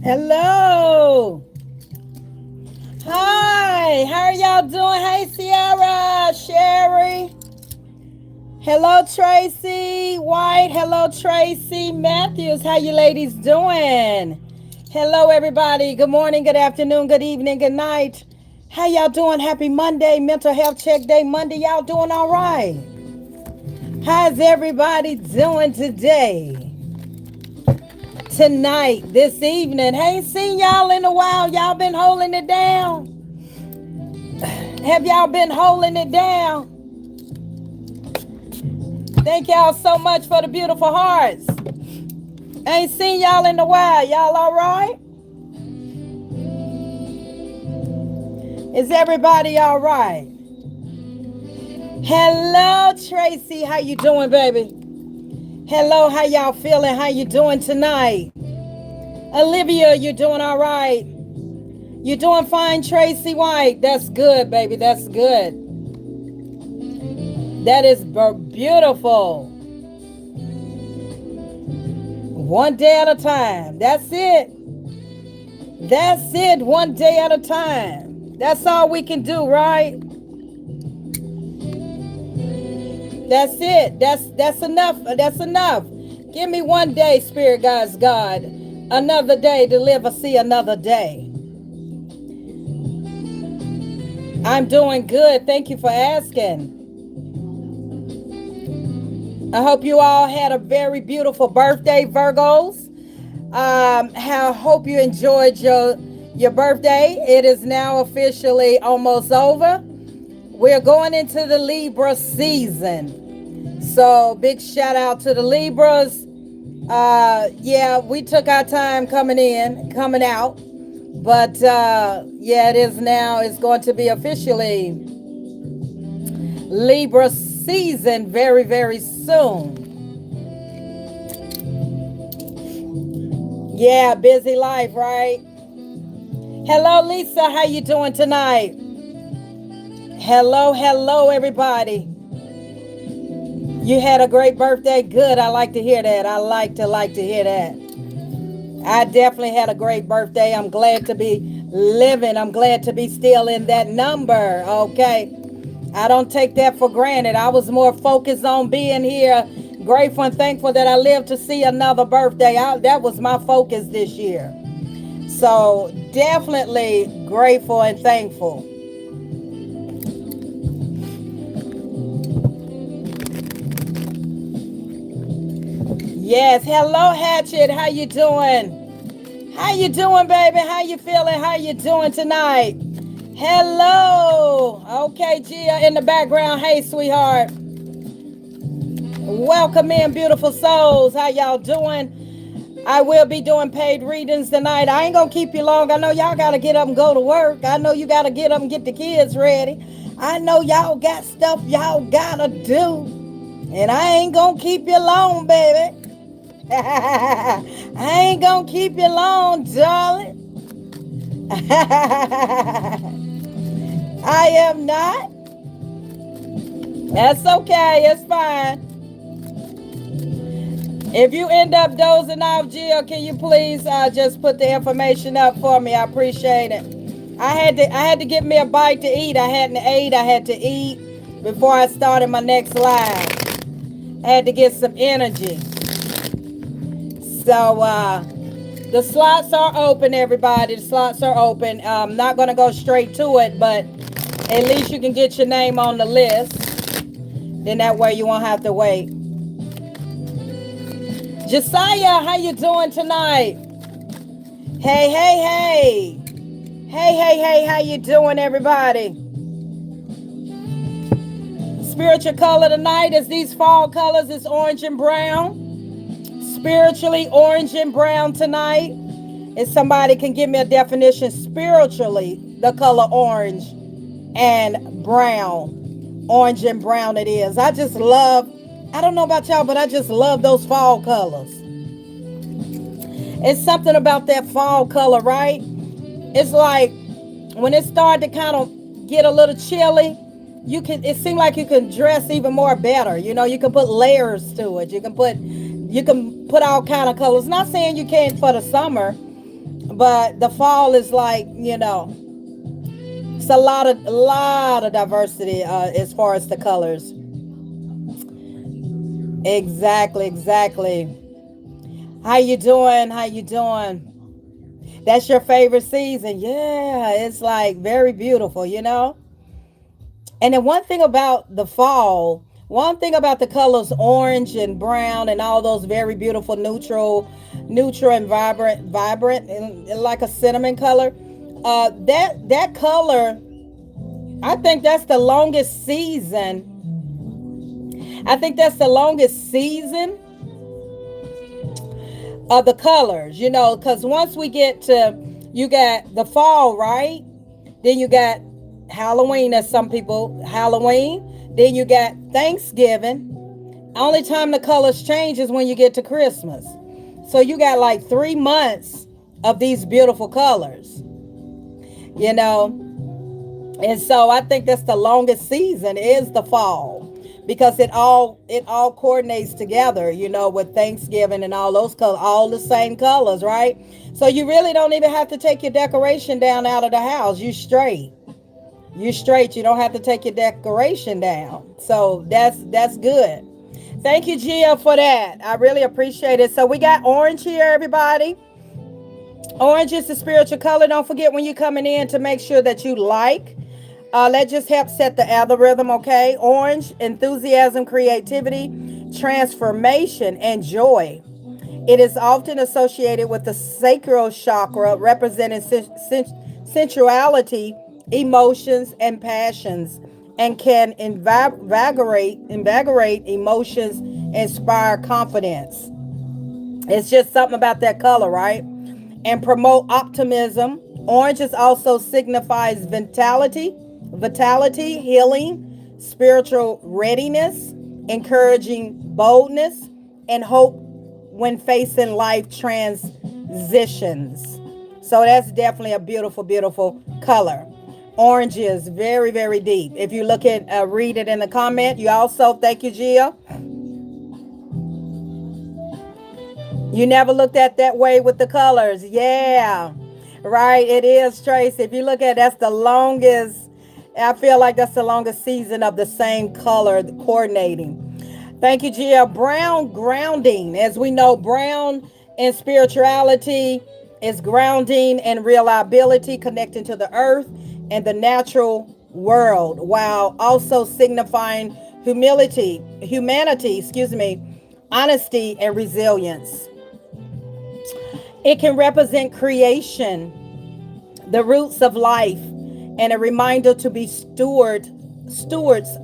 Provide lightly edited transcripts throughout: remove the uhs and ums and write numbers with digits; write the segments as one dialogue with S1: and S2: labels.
S1: Hello. Hi. How are y'all doing? Hey, Sierra, Sherry. Hello, Tracy White. Hello, Tracy Matthews. How you ladies doing? Hello, everybody. Good morning, good afternoon, good evening, good night. How y'all doing? Happy Monday, Mental Health Check Day Monday. Y'all doing all right? How's everybody doing today? Tonight, this evening. Ain't seen y'all in a while. Y'all been holding it down. Have y'all been holding it down? Thank y'all so much for the beautiful hearts. Ain't seen y'all in a while. Y'all all right? Is everybody all right? Hello, Tracy. How you doing, baby? Hello, how y'all feeling? How you doing tonight? Olivia, you doing all right? You doing fine, Tracy White? That's good, baby. That's good. That is beautiful. One day at a time. That's it. That's it. One day at a time. That's all we can do, right? That's it. That's enough. That's enough. Give me one day, Spirit Guides God. Another day to live or see another day. I'm doing good. Thank you for asking. I hope you all had a very beautiful birthday, Virgos. I hope you enjoyed your birthday. It is now officially almost over. We're going into the Libra season. So big shout out to the Libras. Yeah, we took our time coming out. But yeah, it is now. It's going to be officially Libra season very, very soon. Yeah, busy life, right? Hello, Lisa. How you doing tonight? Hello, everybody. You had a great birthday. Good. I like to hear that. I like to hear that. I definitely had a great birthday. I'm glad to be living. I'm glad to be still in that number. Okay. I don't take that for granted. I was more focused on being here. Grateful and thankful that I lived to see another birthday. That was my focus this year. So definitely grateful and thankful. Yes. Hello, Hatchet. How you doing? How you doing, baby? How you feeling? How you doing tonight? Hello. Okay, Gia in the background. Hey, sweetheart. Welcome in, beautiful souls. How y'all doing? I will be doing paid readings tonight. I ain't gonna keep you long. I know y'all gotta get up and go to work. I know you gotta get up and get the kids ready. I know y'all got stuff y'all gotta do. And I ain't gonna keep you long, baby. I ain't gonna keep you long, darling. I am not. That's okay. It's fine. If you end up dozing off, Jill, can you please just put the information up for me? I appreciate it. I had to get me a bite to eat. I hadn't ate. I had to eat before I started my next live. I had to get some energy. So the slots are open, everybody. The slots are open. I'm not going to go straight to it, but at least you can get your name on the list. Then that way you won't have to wait. Josiah, how you doing tonight? Hey, hey, hey. Hey, how you doing, everybody? Spiritual color tonight is these fall colors. It's orange and brown. Spiritually, orange and brown tonight. If somebody can give me a definition, spiritually, the color orange and brown. Orange and brown it is. I don't know about y'all, but I just love those fall colors. It's something about that fall color, right? It's like when it started to kind of get a little chilly, it seemed like you can dress even more better. You know, you can put layers to it. You can put all kind of colors. Not saying you can't for the summer, But the fall is like, it's a lot of diversity as far as the colors. Exactly, exactly. How you doing? How you doing? That's your favorite season. Yeah, it's like very beautiful. And then one thing about the colors orange and brown and all those very beautiful neutral and vibrant and like a cinnamon color. That color, I think that's the longest season. I think that's the longest season of the colors, because once we get to, you got the fall, right? Then you got Halloween, as some people, Halloween. Then you got Thanksgiving. Only time the colors change is when you get to Christmas. So you got like 3 months of these beautiful colors, you know. And so I think that's the longest season is the fall because it all coordinates together, with Thanksgiving and all those colors, all the same colors, right? So you really don't even have to take your decoration down out of the house. You straight. You don't have to take your decoration down. So that's good. Thank you, Gia, for that. I really appreciate it. So we got orange here, everybody. Orange is the spiritual color. Don't forget when you're coming in to make sure that you like. That just helps set the algorithm, okay? Orange, enthusiasm, creativity, transformation, and joy. It is often associated with the sacral chakra, representing sensuality, emotions, and passions, and can invigorate emotions, inspire confidence. It's just something about that color, right? And promote optimism. Orange is also signifies vitality, healing, spiritual readiness, encouraging boldness, and hope when facing life transitions. So that's definitely a beautiful, beautiful color. Orange is very, very deep. If you look at, read it in the comment. You also, thank you, Gia. You never looked at that way with the colors. Yeah. Right. It is, Trace. If you look at that's the longest, I feel like that's the longest season of the same color coordinating. Thank you, Gia. Brown grounding. As we know, brown in spirituality is grounding and reliability, connecting to the earth and the natural world, while also signifying humanity, honesty and resilience. It can represent creation, the roots of life, and a reminder to be stewards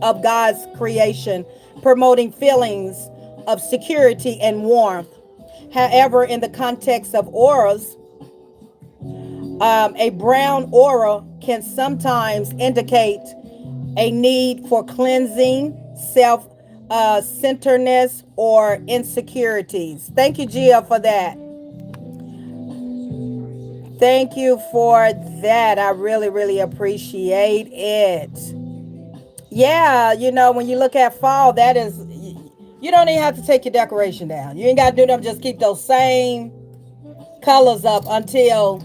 S1: of God's creation, promoting feelings of security and warmth. However, in the context of auras, a brown aura can sometimes indicate a need for cleansing, self centeredness, or insecurities. Thank you, Gia, for that. Thank you for that. I really, really appreciate it. Yeah, when you look at fall, that is, you don't even have to take your decoration down. You ain't got to do them. Just keep those same colors up until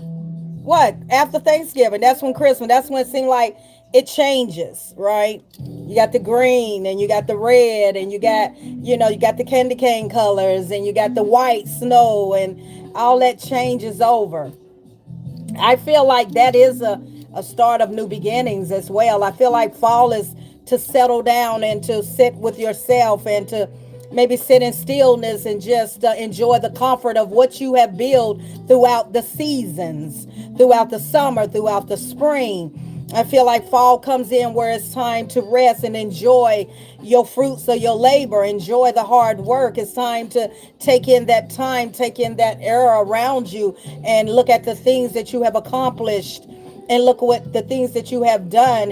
S1: what? After Thanksgiving. That's when Christmas. That's when it seems like it changes, right? You got the green and you got the red and you got the candy cane colors and you got the white snow and all that changes over. I feel like that is a start of new beginnings as well. I feel like fall is to settle down and to sit with yourself and to maybe sit in stillness and just enjoy the comfort of what you have built throughout the seasons, throughout the summer, throughout the spring. I feel like fall comes in where it's time to rest and enjoy your fruits of your labor, enjoy the hard work. It's time to take in that time, take in that era around you, and look at the things that you have accomplished and look what the things that you have done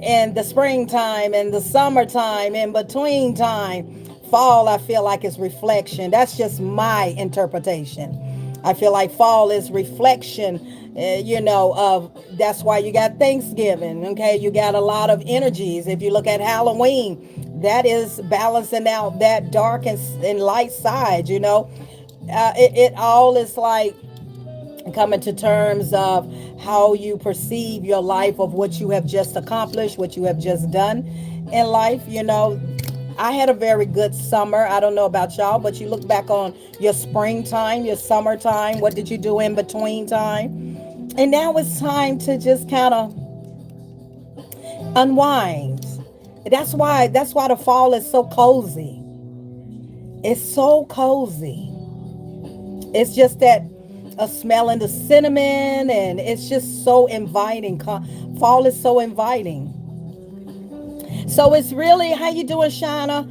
S1: in the springtime and the summertime, in between time. Fall, I feel like, is reflection. That's just my interpretation. I feel like fall is reflection, of that's why you got Thanksgiving. Okay, you got a lot of energies. If you look at Halloween, that is balancing out that dark and light side. It all is like coming to terms of how you perceive your life, of what you have just accomplished, what you have just done in life. I had a very good summer. I don't know about y'all, but you look back on your springtime, your summertime, what did you do in between time? And now it's time to just kind of unwind. That's why the fall is so cozy. It's so cozy. It's just that a smelling the cinnamon, and it's just so inviting. Fall is so inviting. So it's really, how you doing, Shauna?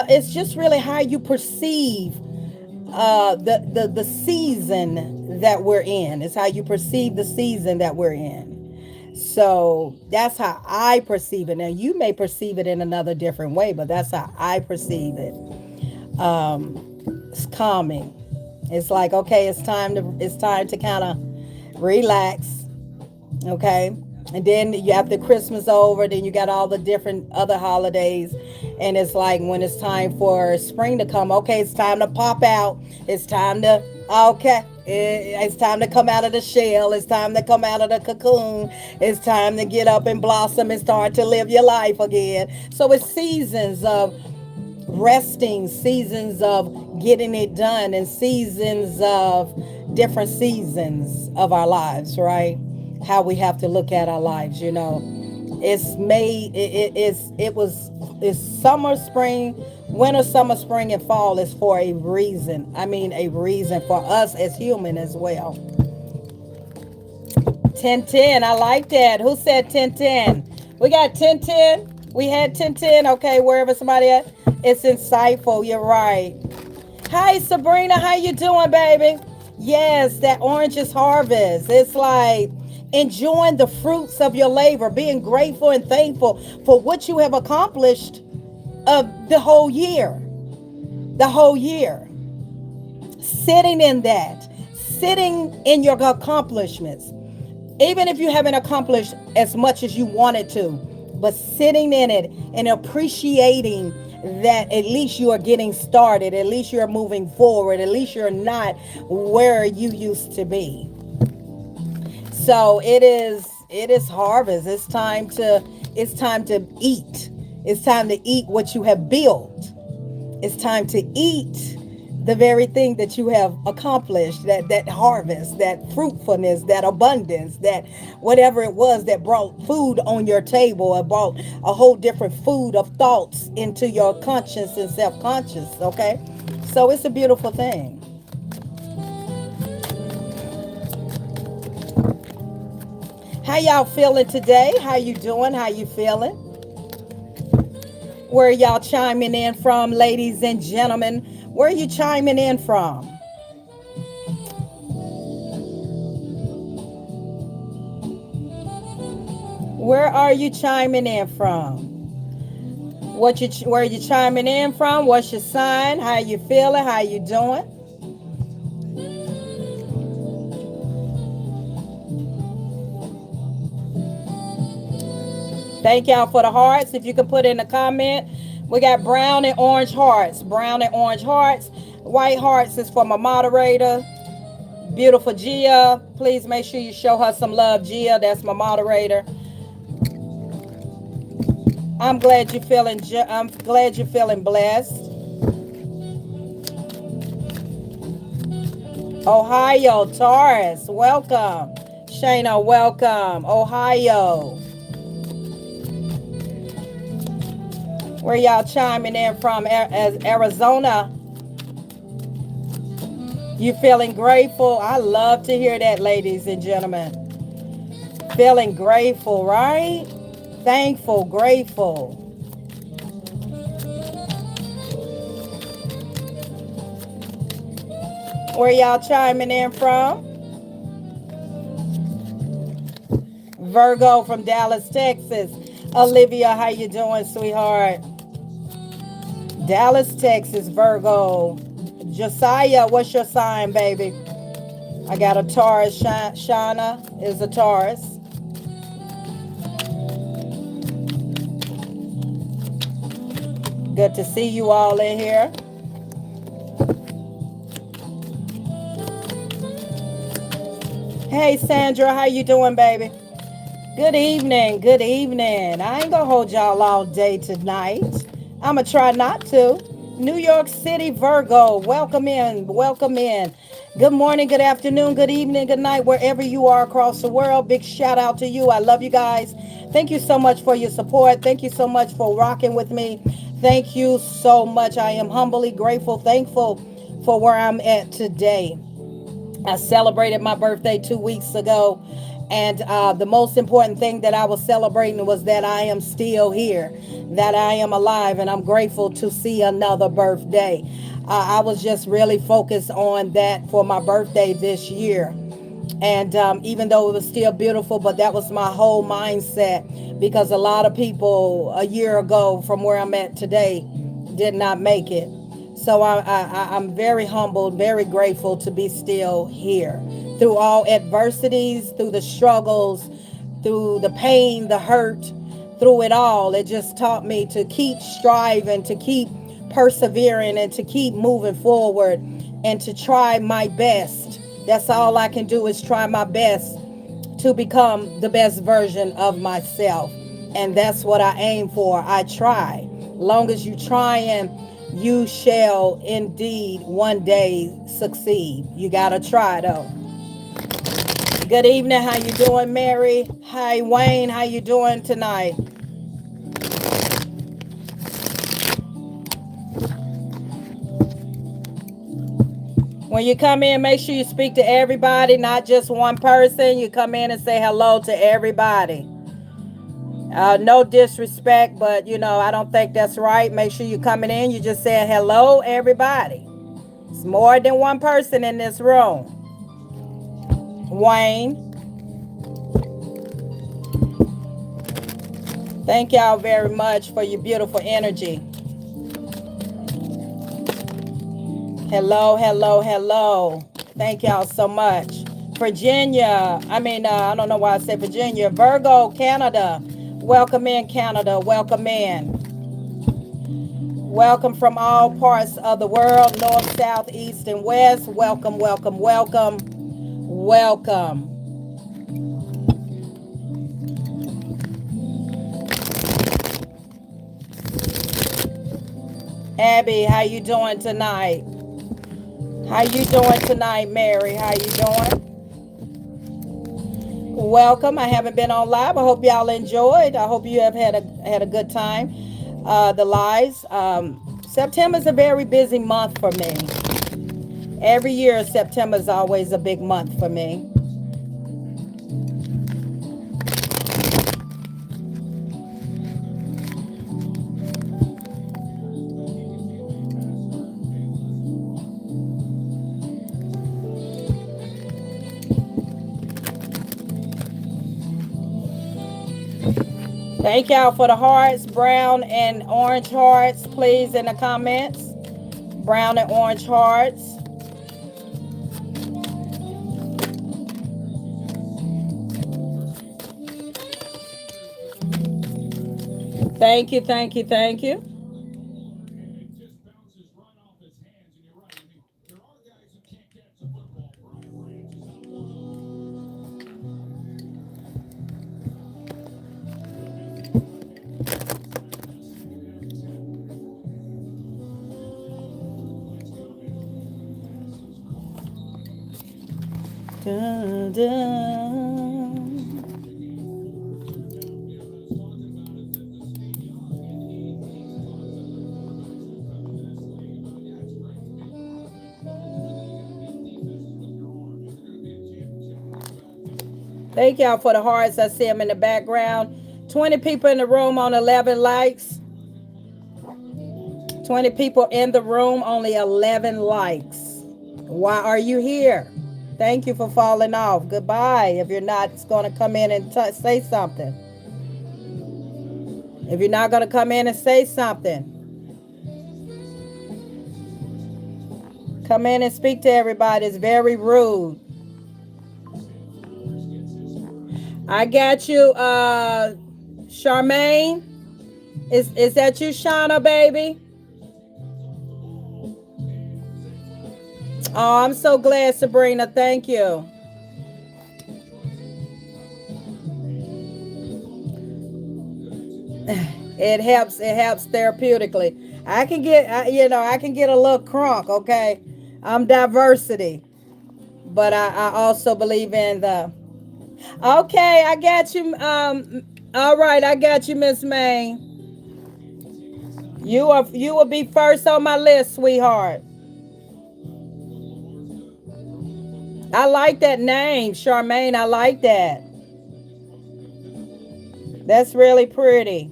S1: It's just really how you perceive the season that we're in. It's how you perceive the season that we're in. So that's how I perceive it. Now you may perceive it in another different way, but that's how I perceive it. It's calming. It's like, okay, it's time to kind of relax. Okay. And then you have the Christmas over, then you got all the different other holidays. And it's like, when it's time for spring to come, okay, it's time to pop out. It's time to, okay, it's time to come out of the shell. It's time to come out of the cocoon. It's time to get up and blossom and start to live your life again. So it's seasons of resting, seasons of getting it done, and seasons of different seasons of our lives, right? How we have to look at our lives. It's made it's summer, spring, winter, summer, spring, and fall is for a reason. I mean, a reason for us as human as well. 1010, I like that. Who said 1010? We got 1010. We had 1010. Okay, wherever somebody at. It's insightful. You're right. Hi, Sabrina. How you doing, baby? Yes, that orange is harvest. It's like enjoying the fruits of your labor, being grateful and thankful for what you have accomplished of the whole year. The whole year. Sitting in that. Sitting in your accomplishments. Even if you haven't accomplished as much as you wanted to, but sitting in it and appreciating that at least you are getting started, at least you're moving forward, at least you're not where you used to be. So it is harvest. It's time to eat. It's time to eat what you have built. It's time to eat the very thing that you have accomplished, that harvest, that fruitfulness, that abundance, that whatever it was that brought food on your table, or brought a whole different food of thoughts into your conscience and self-conscious. Okay, so it's a beautiful thing. How y'all feeling today? How you doing? How you feeling? Where y'all chiming in from, ladies and gentlemen? Where are you chiming in from? Where are you chiming in from? Where you chiming in from? What's your sign? How you feeling? How you doing? Thank y'all for the hearts. If you can put in a comment, we got brown and orange hearts. Brown and orange hearts. White hearts is for my moderator, beautiful Gia. Please make sure you show her some love, Gia. That's my moderator. I'm glad you're feeling blessed. Ohio, Taurus, welcome. Shayna, welcome. Ohio. Where y'all chiming in from? Arizona. You feeling grateful? I love to hear that, ladies and gentlemen. Feeling grateful, right? Thankful, grateful. Where y'all chiming in from? Virgo from Dallas, Texas. Olivia, how you doing, sweetheart? Dallas, Texas, Virgo. Josiah, what's your sign, baby? I got a Taurus. Shauna is a Taurus. Good to see you all in here. Hey Sandra, how you doing, baby? Good evening, good evening. I ain't gonna hold y'all all day tonight. I'ma try not to. New York City Virgo, welcome in, welcome in. Good morning, good afternoon, good evening, good night, wherever you are across the world. Big shout out to you. I love you guys. Thank you so much for your support. Thank you so much for rocking with me. Thank you so much. I am humbly grateful, thankful for where I'm at today. I celebrated my birthday 2 weeks ago. And the most important thing that I was celebrating was that I am still here, that I am alive, and I'm grateful to see another birthday. I was just really focused on that for my birthday this year. And even though it was still beautiful, but that was my whole mindset because a lot of people a year ago from where I'm at today did not make it. So I'm very humbled, very grateful to be still here through all adversities, through the struggles, through the pain, the hurt, through it all. It just taught me to keep striving, to keep persevering, and to keep moving forward and to try my best. That's all I can do is try my best to become the best version of myself. And that's what I aim for. I try. Long as you try, and you shall indeed one day succeed. You gotta try though. Good evening. How you doing, Mary? Hi, Wayne. How you doing tonight? When you come in, make sure you speak to everybody, not just one person. You come in and say hello to everybody. No disrespect, but I don't think that's right. Make sure you're coming in. You just saying hello, everybody. It's more than one person in this room. Wayne, thank y'all very much for your beautiful energy. Hello, hello, hello. Thank y'all so much. Virginia, I don't know why I said Virginia. Virgo, Canada. Welcome in, Canada. Welcome in. Welcome from all parts of the world, north, south, east, and west. Welcome, welcome, welcome, welcome. Abby, how you doing tonight? How you doing tonight, Mary? How you doing? Welcome. I haven't been on live. I hope y'all enjoyed. I hope you have had a good time. The lives. September is a very busy month for me. Every year, September is always a big month for me. Thank y'all for the hearts, brown and orange hearts, please, in the comments. Brown and orange hearts. Thank you, thank you, thank you. Dun, dun. Thank y'all for the hearts. I see them in the background. 20 people in the room on 11 likes. 20 people in the room, only 11 likes. Why are you here? Thank you for falling off. Goodbye. If you're not going to come in and say something. If you're not going to come in and say something, come in and speak to everybody. It's very rude. I got you, Charmaine. Is that you, Shauna, baby? Oh, I'm so glad, Sabrina. Thank you. It helps therapeutically. I can get I can get a little crunk, okay? I'm diversity, but I also believe in the okay, I got you. All right, I got you, Miss May. You will be first on my list, sweetheart. I like that name, Charmaine. I like that. That's really pretty.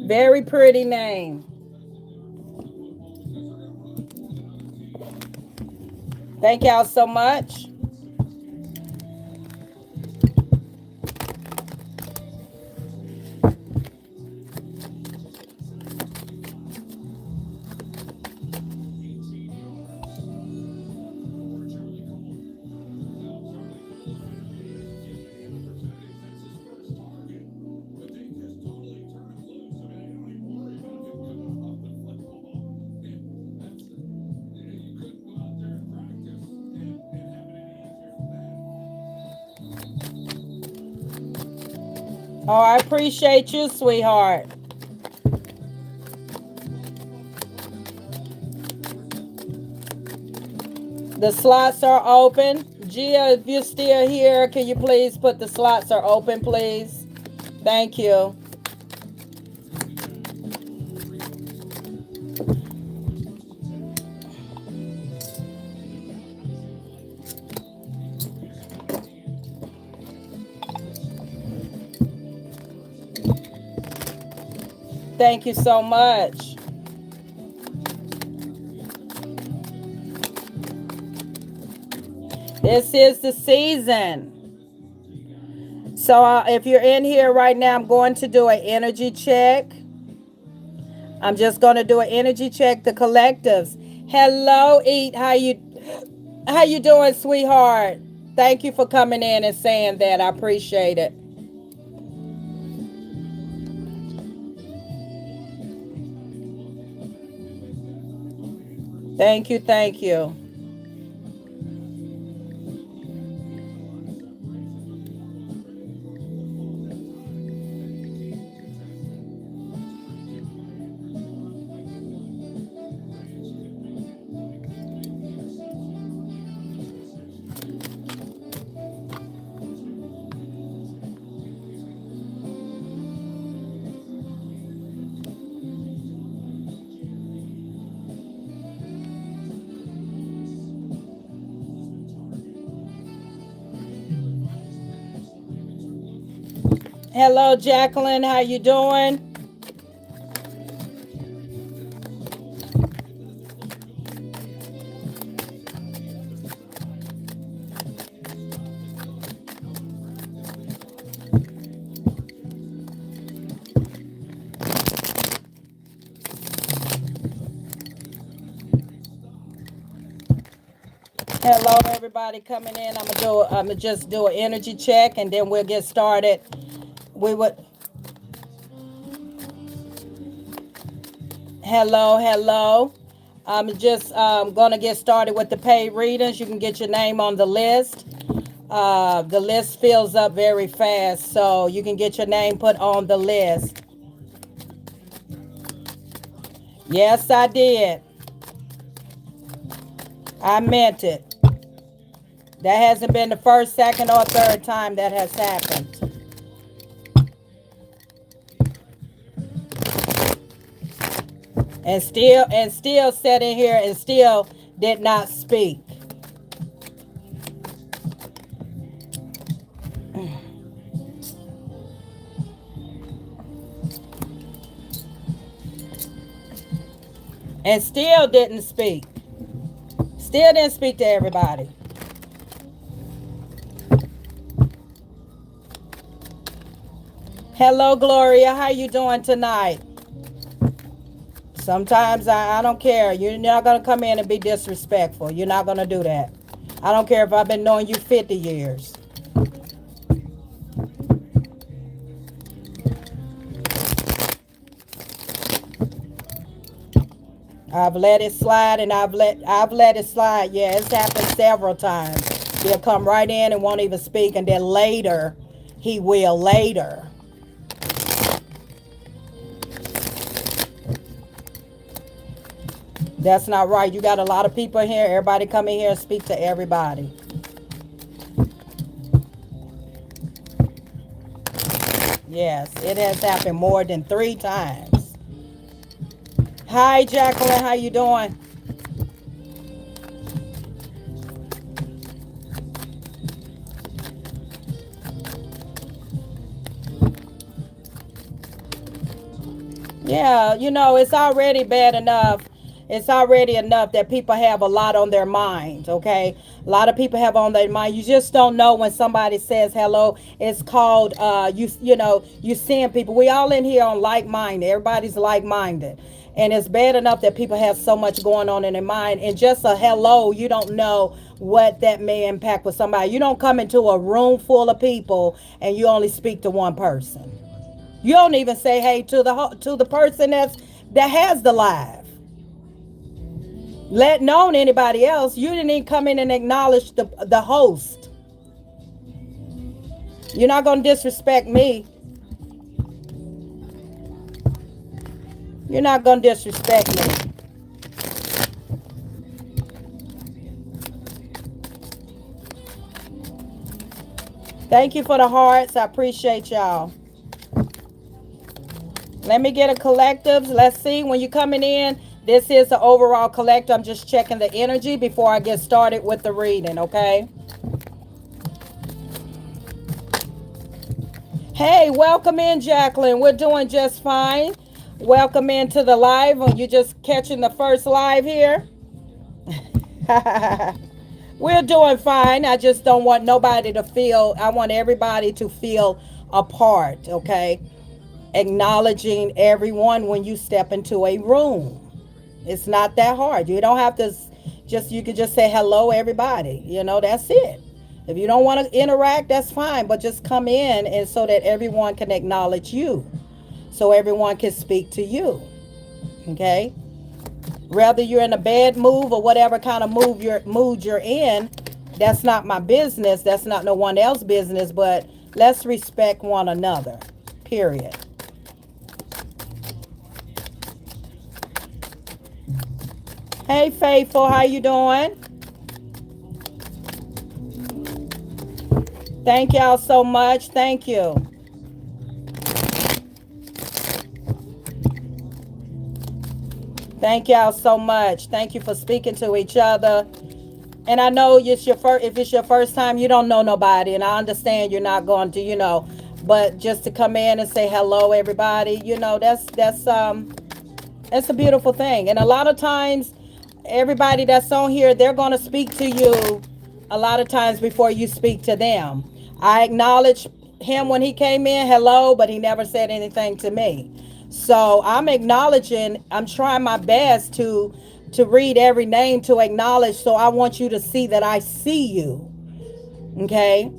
S1: Very pretty name. Thank y'all so much. Oh, I appreciate you, sweetheart. The slots are open. Gia, if you're still here, can you please put the slots are open, please? Thank you. Thank you so much. This is the season. So if you're in here right now, I'm going to do an energy check. I'm just going to do an energy check. The collectives. Hello, Eat. How you doing, sweetheart? Thank you for coming in and saying that. I appreciate it. Thank you. Thank you. Hello, Jacqueline. How you doing? Hello, everybody coming in. I'm gonna just do an energy check, and then we'll get started. We would. Hello, hello. I'm just gonna get started with the paid readings. You can get your name on the list. The list fills up very fast, so you can get your name put on the list. Yes, I did. I meant it. That hasn't been the first, second, or third time that has happened. And still sitting here and still did not speak. And still didn't speak. Still didn't speak to everybody. Hello, Gloria. How you doing tonight? Sometimes I don't care. You're not going to come in and be disrespectful. You're not going to do that. I don't care if I've been knowing you 50 years. I've let it slide, and I've let it slide. Yeah, it's happened several times. He'll come right in and won't even speak, and then later he will later. That's not right. You got a lot of people here. Everybody come in here and speak to everybody. Yes, it has happened more than 3 times. Hi, Jacqueline. How you doing? Yeah, it's already bad enough. It's already enough that people have a lot on their minds, okay? A lot of people have on their mind. You just don't know when somebody says hello. It's called you seeing people. We all in here on like-minded. Everybody's like-minded. And it's bad enough that people have so much going on in their mind. And just a hello, you don't know what that may impact with somebody. You don't come into a room full of people and you only speak to one person. You don't even say hey to the person that has the live. Let known anybody else. You didn't even come in and acknowledge the host. You're not gonna disrespect me. You're not gonna disrespect me. Thank you for the hearts. I appreciate y'all. Let me get a collective. Let's see when you're coming in. This is the overall collective. I'm just checking the energy before I get started with the reading, okay? Hey, welcome in, Jacqueline. We're doing just fine. Welcome into the live. You're just catching the first live here. We're doing fine. I just don't want nobody to feel, I want everybody to feel a part, okay? Acknowledging everyone when you step into a room. It's not that hard. You don't have to you can just say hello, everybody. That's it. If you don't want to interact, that's fine. But just come in and so that everyone can acknowledge you. So everyone can speak to you. Okay? Whether you're in a bad mood or whatever kind of mood you're in, that's not my business. That's not no one else's business. But let's respect one another. Period. Hey, Faithful, how you doing? Thank y'all so much. Thank you. Thank y'all so much. Thank you for speaking to each other. And I know it's your first. If it's your first time, you don't know nobody, and I understand you're not going to. But just to come in and say hello, everybody, that's a beautiful thing. And a lot of times, everybody that's on here, they're going to speak to you a lot of times before you speak to them. I acknowledged him when he came in, hello, but he never said anything to me. So I'm acknowledging, I'm trying my best to read every name, to acknowledge. So I want you to see that I see you. Okay?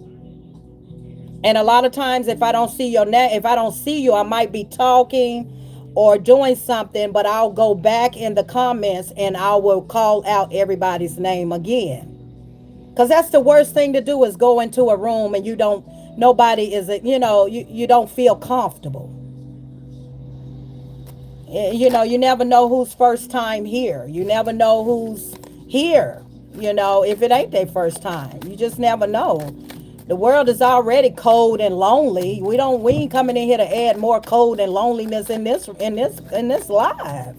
S1: And a lot of times if I don't see your name, if I don't see you, I might be talking or doing something, but I'll go back in the comments and I will call out everybody's name again. Because that's the worst thing to do, is go into a room and nobody is, you don't feel comfortable. You never know who's first time here. You never know who's here, if it ain't their first time. You just never know. The world is already cold and lonely. We ain't coming in here to add more cold and loneliness in this live.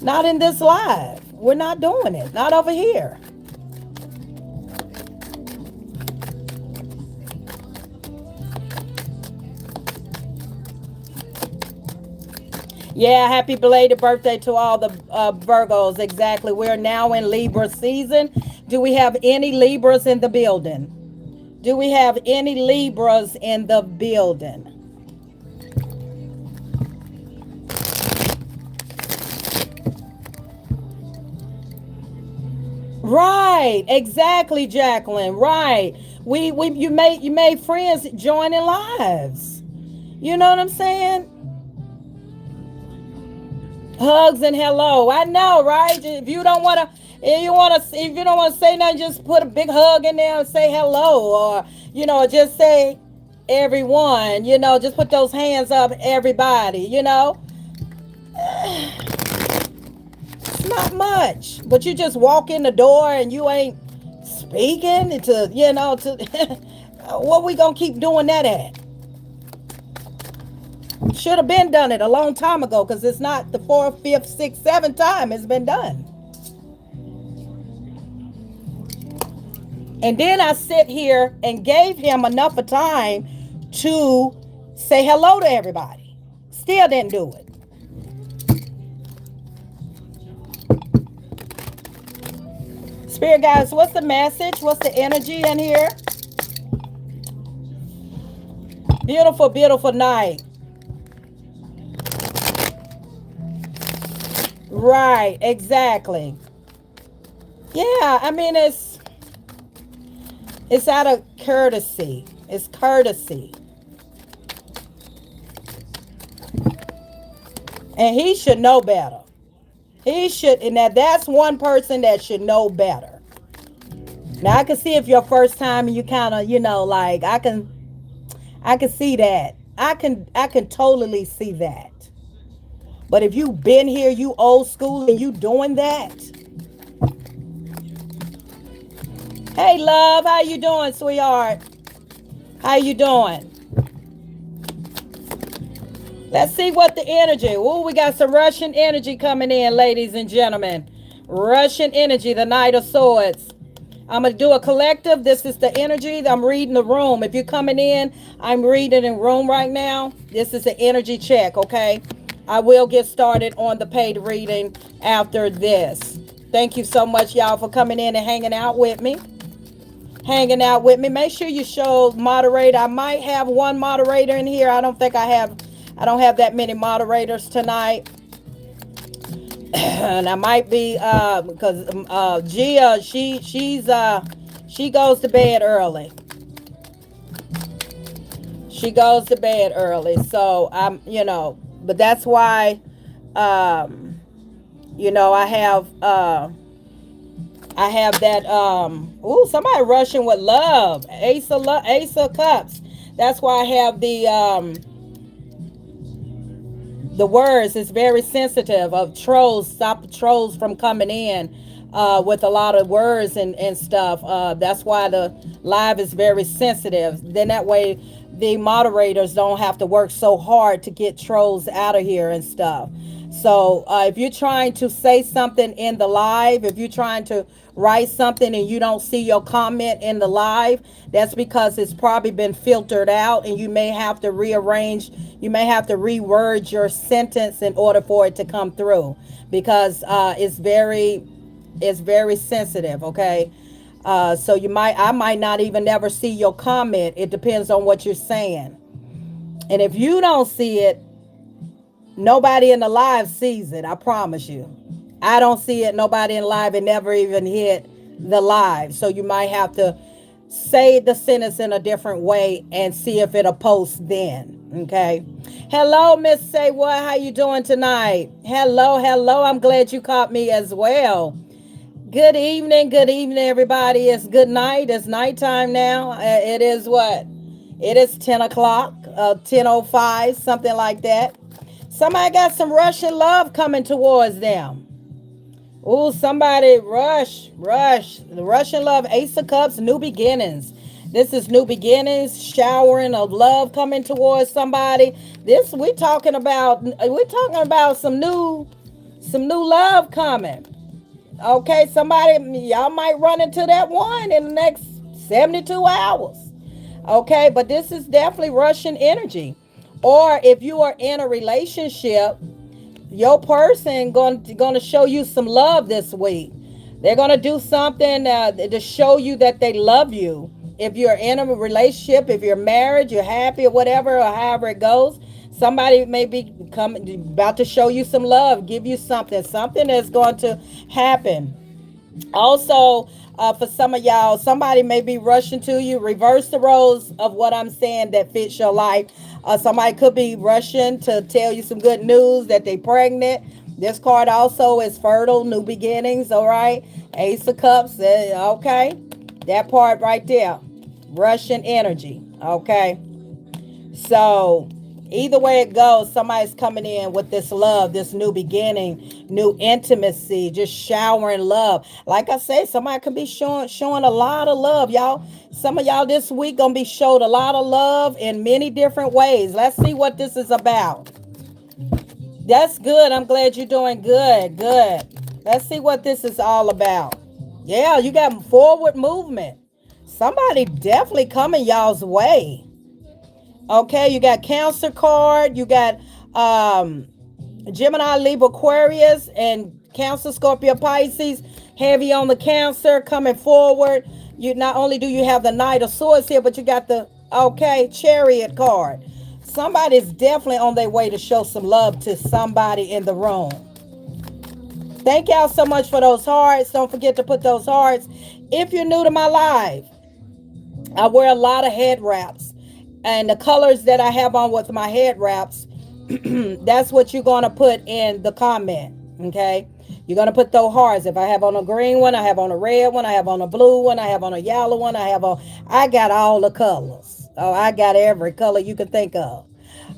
S1: Not in this live. We're not doing it. Not over here. Yeah, happy belated birthday to all the Virgos. Exactly. We're now in Libra season. Do we have any Libras in the building? Do we have any Libras in the building? Right, exactly, Jacqueline. Right. You made friends joining lives. You know what I'm saying? Hugs and hello. I know, right? If you don't want to, if you don't want to say nothing, just put a big hug in there and say hello, or just say everyone. Just put those hands up, everybody. It's not much, but you just walk in the door and you ain't speaking to to. What we gonna keep doing that at? Should have been done it a long time ago because it's not the fourth, fifth, sixth, seventh time it's been done. And then I sit here and gave him enough of time to say hello to everybody. Still didn't do it. Spirit guys, what's the message? What's the energy in here? Beautiful, beautiful night. Right, exactly. Yeah, I mean it's out of courtesy. It's courtesy. And he should know better. He should, and that's one person that should know better. Now I can see if your first time and you kind of, like I can see that. I can totally see that. But if you been here, you old school and you doing that. Hey love, how you doing, sweetheart? How you doing? Let's see what the energy. Oh, we got some Russian energy coming in, ladies and gentlemen. Russian energy, the Knight of Swords. I'm going to do a collective. This is the energy. I'm reading the room. If you're coming in, I'm reading in room right now. This is an energy check, okay? I will get started on the paid reading after this. Thank you so much, y'all, for coming in and hanging out with me. Make sure you show moderator. I might have one moderator in here. I don't have that many moderators tonight. And I might be because Gia, she goes to bed early. So but that's why I have that somebody rushing with love. Ace of Cups. That's why I have the words is very sensitive of trolls. Stop the trolls from coming in with a lot of words and stuff. That's why the live is very sensitive. Then that way the moderators don't have to work so hard to get trolls out of here and stuff. So if you're trying to say something in the live, if you're trying to write something and you don't see your comment in the live, that's because it's probably been filtered out and you may have to rearrange, you may have to reword your sentence in order for it to come through because it's very sensitive, okay? So I might not even never see your comment. It depends on what you're saying. And if you don't see it, nobody in the live sees it. I promise you. I don't see it. Nobody in live. It never even hit the live. So you might have to say the sentence in a different way and see if it'll post then. Okay. Hello, Miss Say What? How you doing tonight? Hello. I'm glad you caught me as well. Good evening, everybody. It's good night. It's nighttime now. It is what? It is 10 o'clock, 10:05, something like that. Somebody got some Russian love coming towards them. Ooh, somebody rush. The Russian love, Ace of Cups, new beginnings. This is new beginnings, showering of love coming towards somebody. We're talking about some new love coming. Okay, y'all might run into that one in the next 72 hours. Okay, but this is definitely Russian energy. Or if you are in a relationship, your person going to show you some love this week. They're going to do something to show you that they love you. If you're in a relationship, if you're married, you're happy or whatever, or however it goes, somebody may be about to show you some love, give you something that's going to happen. Also, for some of y'all, somebody may be rushing to you. Reverse the roles of what I'm saying that fits your life. Somebody could be rushing to tell you some good news that they pregnant. This card also is fertile, new beginnings, all right? Ace of Cups, okay? That part right there. Russian energy, okay? So, either way it goes, somebody's coming in with this love, this new beginning, new intimacy, just showering love. Like I said, somebody could be showing a lot of love, y'all. Some of y'all this week gonna be showed a lot of love in many different ways. Let's see what this is about. That's good. I'm glad you're doing good. Good. Let's see what this is all about. Yeah, you got forward movement. Somebody definitely coming y'all's way. Okay, you got Cancer card. You got um, Gemini, Libra, Aquarius, and Cancer, Scorpio, Pisces. Heavy on the Cancer coming forward. You not only do you have the Knight of Swords here, but you got the Chariot card. Somebody's definitely on their way to show some love to somebody in the room. Thank y'all so much for those hearts. Don't forget to put those hearts. If you're new to my live, I wear a lot of head wraps. And the colors that I have on with my head wraps, that's what you're going to put in the comment. Okay? You're going to put those hearts. If I have on a green one, I have on a red one, I have on a blue one, I have on a yellow one, I got all the colors. Oh, I got every color you can think of.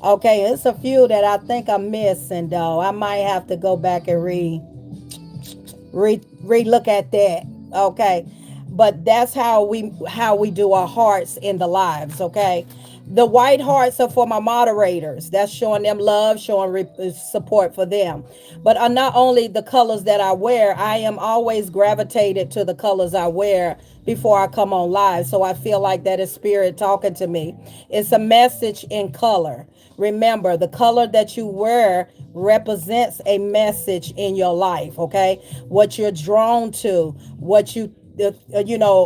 S1: Okay, it's a few that I think I'm missing though. I might have to go back and look at that. Okay, but that's how we do our hearts in the lives. Okay, the white hearts are for my moderators. That's showing them love, showing support for them. But not only the colors that I wear, I am always gravitated to the colors I wear before I come on live. So I feel like that is spirit talking to me. It's a message in color. Remember, the color that you wear represents a message in your life, okay? What you're drawn to,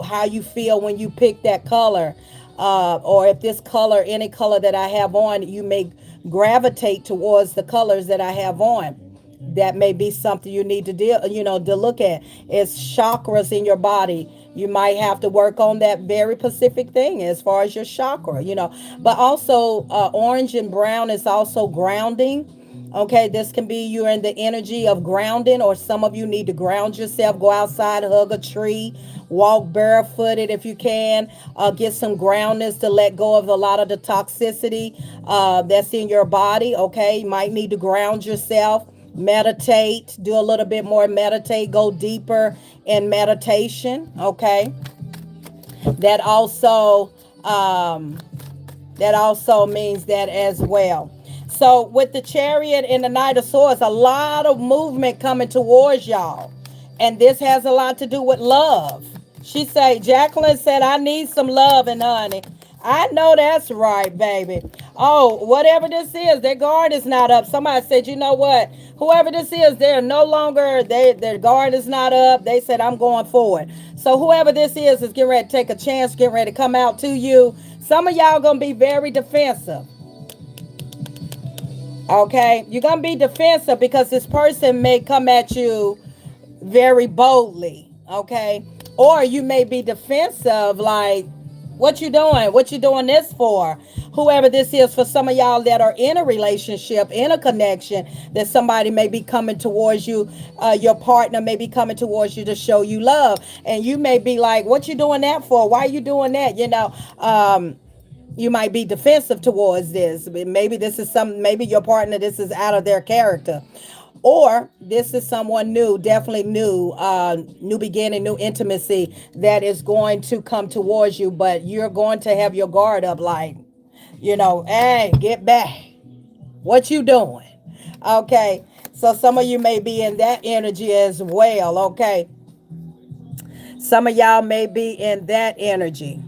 S1: how you feel when you pick that color. Or if this color, any color that I have on, you may gravitate towards the colors that I have on. That may be something you need to to look at. It's chakras in your body. You might have to work on that very specific thing as far as your chakra. But also orange and brown is also grounding. Okay, this can be you're in the energy of grounding, or some of you need to ground yourself. Go outside, hug a tree, walk barefooted if you can. Get some groundness to let go of a lot of the toxicity that's in your body. Okay, you might need to ground yourself. Meditate, do a little bit more meditate, go deeper in meditation. Okay, that also um, that also means that as well. So with the Chariot and the Knight of Swords, a lot of movement coming towards y'all, and this has a lot to do with love. Jacqueline said, I need some love and honey. I know that's right, baby. Oh, whatever this is, their guard is not up. Somebody said, you know what? Whoever this is, they're no longer, their guard is not up. They said, I'm going forward. So whoever this is getting ready to take a chance, getting ready to come out to you. Some of y'all going to be very defensive. Okay? You're going to be defensive because this person may come at you very boldly. Okay? Or you may be defensive, like, what you doing? What you doing this for? Whoever this is, for some of y'all that are in a relationship, in a connection, that somebody may be coming towards you, your partner may be coming towards you to show you love. And you may be like, what you doing that for? Why are you doing that? You might be defensive towards this. Maybe maybe your partner, this is out of their character. Or this is someone new, definitely new, new beginning, new intimacy that is going to come towards you, but you're going to have your guard up like, hey, get back. What you doing? Okay. So some of you may be in that energy as well. Okay. Some of y'all may be in that energy.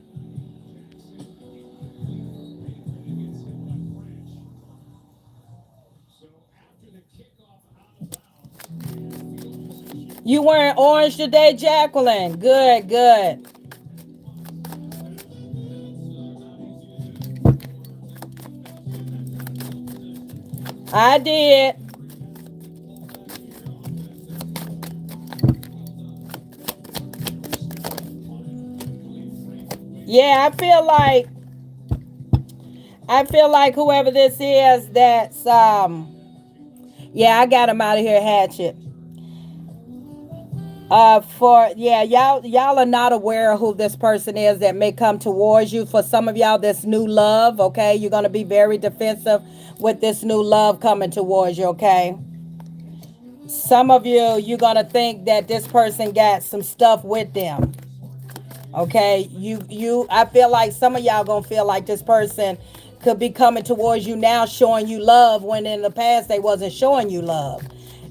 S1: You wearing orange today, Jacqueline? Good, good. I did. Yeah, I feel like whoever this is that's Yeah, I got him out of here, Hatchet. For yeah, y'all are not aware of who this person is that may come towards you. For some of y'all, this new love, okay, you're gonna be very defensive with this new love coming towards you, okay. Some of you, you're gonna think that this person got some stuff with them. Okay, I feel like some of y'all gonna feel like this person could be coming towards you now, showing you love when in the past they wasn't showing you love.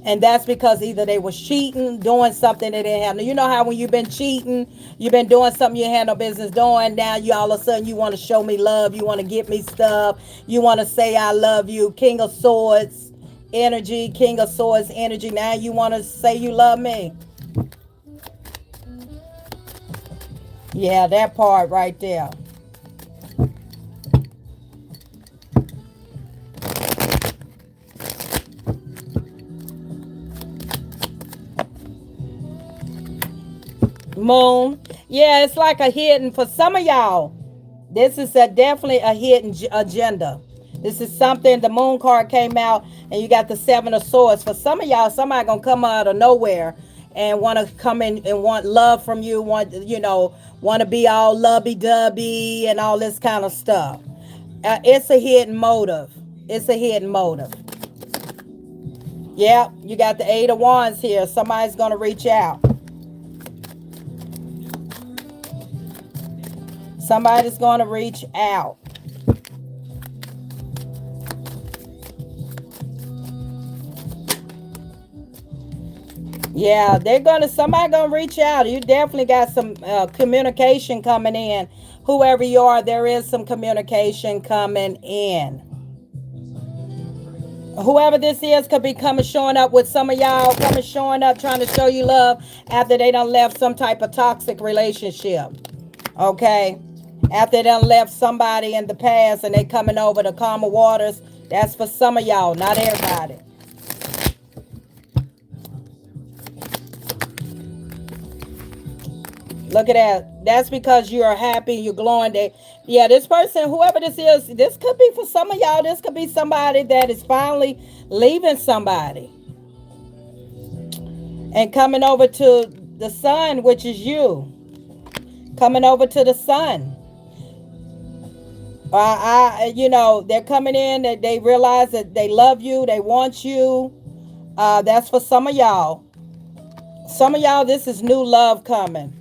S1: And that's because either they was cheating, doing something they didn't have. You know how when you've been cheating, you've been doing something you had no business doing. Now you all of a sudden you want to show me love, you want to get me stuff, you want to say I love you. King of Swords energy, King of Swords energy. Now you want to say you love me. Yeah, that part right there. Moon. Yeah, it's like a hidden for some of y'all. This is definitely a hidden agenda. This is something the moon card came out, and you got the seven of swords. For some of y'all, somebody gonna come out of nowhere and want to come in and want love from you. Want to be all lovey dovey and all this kind of stuff. It's a hidden motive. It's a hidden motive. Yeah, you got the eight of wands here. Somebody's gonna reach out. Somebody's gonna reach out. Yeah, somebody gonna reach out. You definitely got some communication coming in. Whoever you are, there is some communication coming in. Whoever this is could be coming showing up with some of y'all coming showing up trying to show you love after they done left some type of toxic relationship. Okay? After they done left somebody in the past and they coming over to calmer waters. That's for some of y'all, not everybody. Look at that. That's because you are happy, you're glowing. Yeah, this person, whoever this is, this could be for some of y'all. This could be somebody that is finally leaving somebody and coming over to the sun, which is you. Coming over to the sun. They're coming in. That they realize that they love you, they want you. That's for some of y'all. Some of y'all, this is new love coming.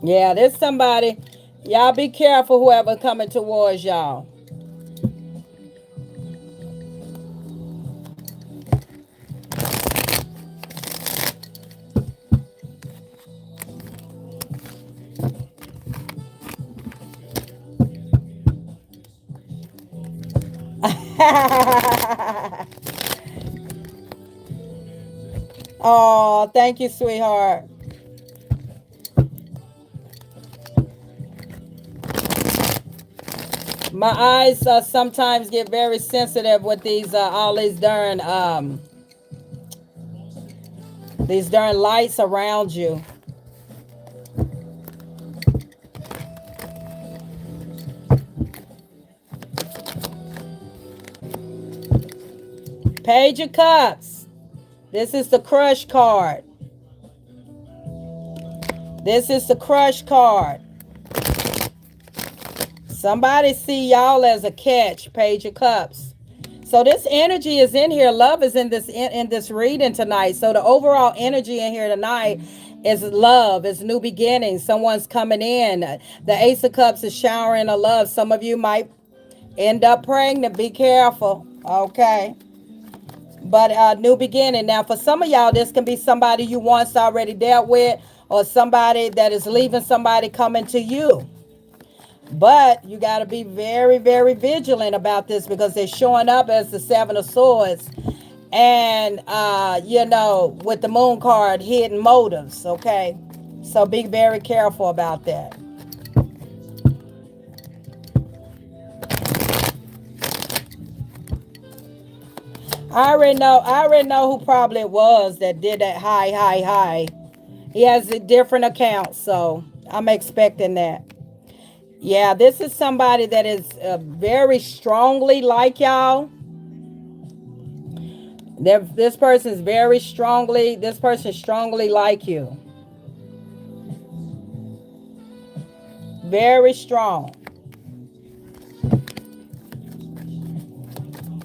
S1: Yeah, there's somebody. Y'all be careful whoever coming towards y'all. Oh, thank you, sweetheart. My eyes sometimes get very sensitive with all these darn lights around you. Page of Cups. This is the crush card. This is the crush card. Somebody see y'all as a catch, Page of Cups. So this energy is in here. Love is in this reading tonight. So the overall energy in here tonight is love, is new beginnings. Someone's coming in. The Ace of Cups is showering a love. Some of you might end up pregnant. Be careful. Okay. But new beginning. Now, for some of y'all, this can be somebody you once already dealt with, or somebody that is leaving somebody coming to you. But you got to be very, very vigilant about this because they're showing up as the Seven of Swords. And, with the Moon card, hidden motives, okay? So be very careful about that. I already know who probably it was that did that high. He has a different account, so I'm expecting that. Yeah, this is somebody that is very strongly like y'all. This person's very strongly, this person strongly like you. Very strong.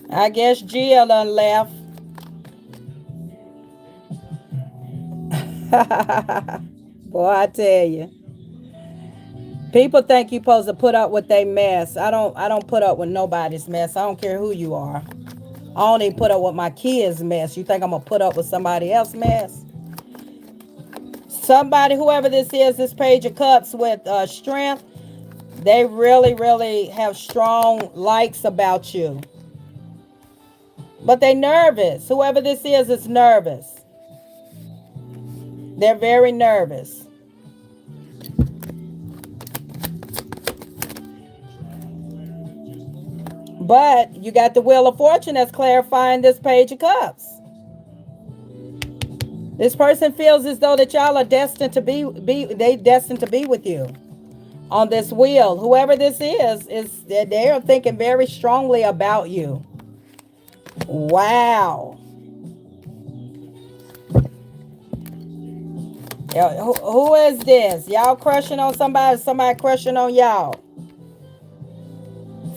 S1: I guess Jill done left. Boy, I tell you. People think you supposed to put up with their mess. I don't put up with nobody's mess. I don't care who you are. I don't even put up with my kids' mess. You think I'm gonna put up with somebody else's mess? Somebody, whoever this is, this page of cups with strength, they really have strong likes about you. But they nervous. Whoever this is nervous. They're very nervous. But you got the Wheel of Fortune that's clarifying this page of cups. This person feels as though that y'all are destined to they destined to be with you on this wheel. Whoever this is they are thinking very strongly about you. Wow. Yeah, who is this? Y'all crushing on somebody? Somebody crushing on y'all?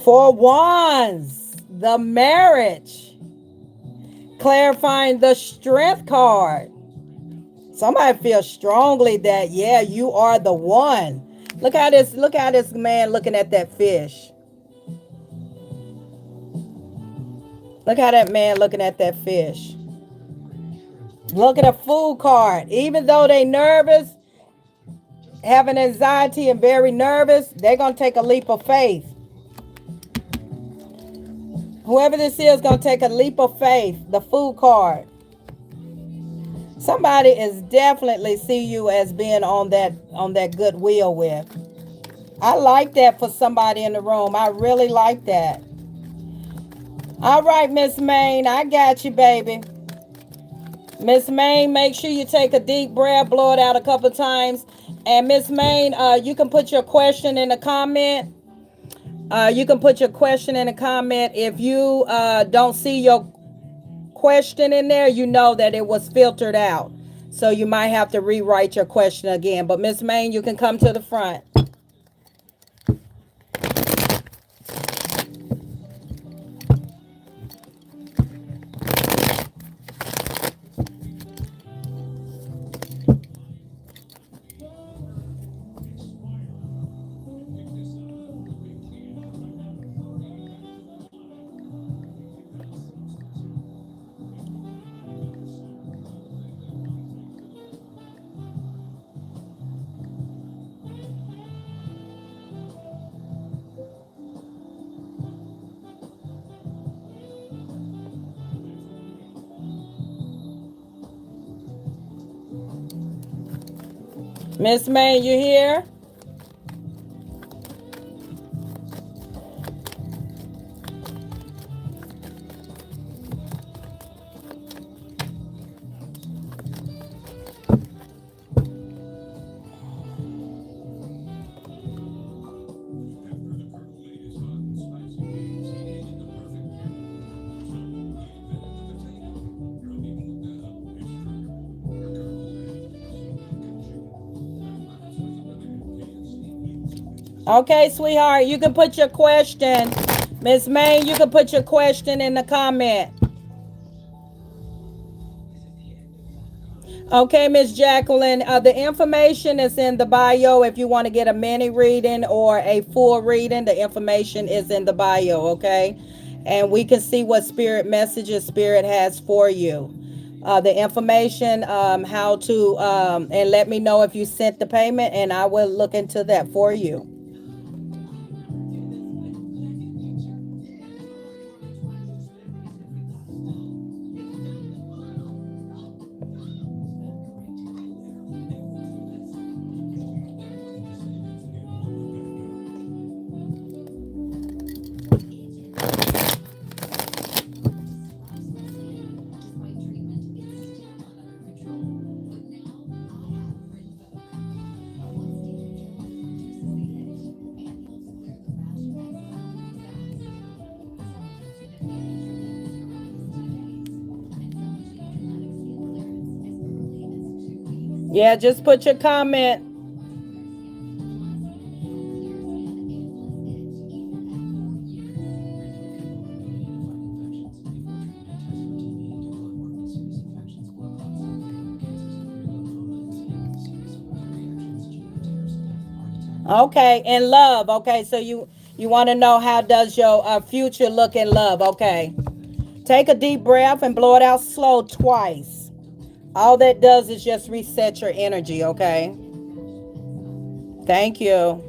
S1: For wands, the marriage, clarifying the strength card. Somebody feels strongly that yeah, you are the one. Look how this man looking at that fish. Look how that man looking at that fish. Look at a fool card. Even though they nervous, having anxiety and very nervous, they're gonna take a leap of faith. Whoever this is gonna take a leap of faith. The fool card. Somebody is definitely see you as being on that good wheel with. I like that for somebody in the room. I really like that. All right, Miss Maine, I got you, baby. Miss Maine, make sure you take a deep breath, blow it out a couple times. And Miss Maine, you can put your question in the comment. You can put your question in the comment. If you don't see your question in there, you know that it was filtered out. So you might have to rewrite your question again. But Miss Maine, you can come to the front. Miss Maine, you here? Okay, sweetheart, you can put your question. Miss Maine, you can put your question in the comment. Okay, Miss Jacqueline, the information is in the bio. If you want to get a mini reading or a full reading, the information is in the bio, okay? And we can see what spirit messages spirit has for you. The information, how to, and let me know if you sent the payment, and I will look into that for you. Yeah, just put your comment. Okay, in love. Okay, so you want to know how does your future look in love? Okay, take a deep breath and blow it out slow twice. All that does is just reset your energy. Okay, thank you.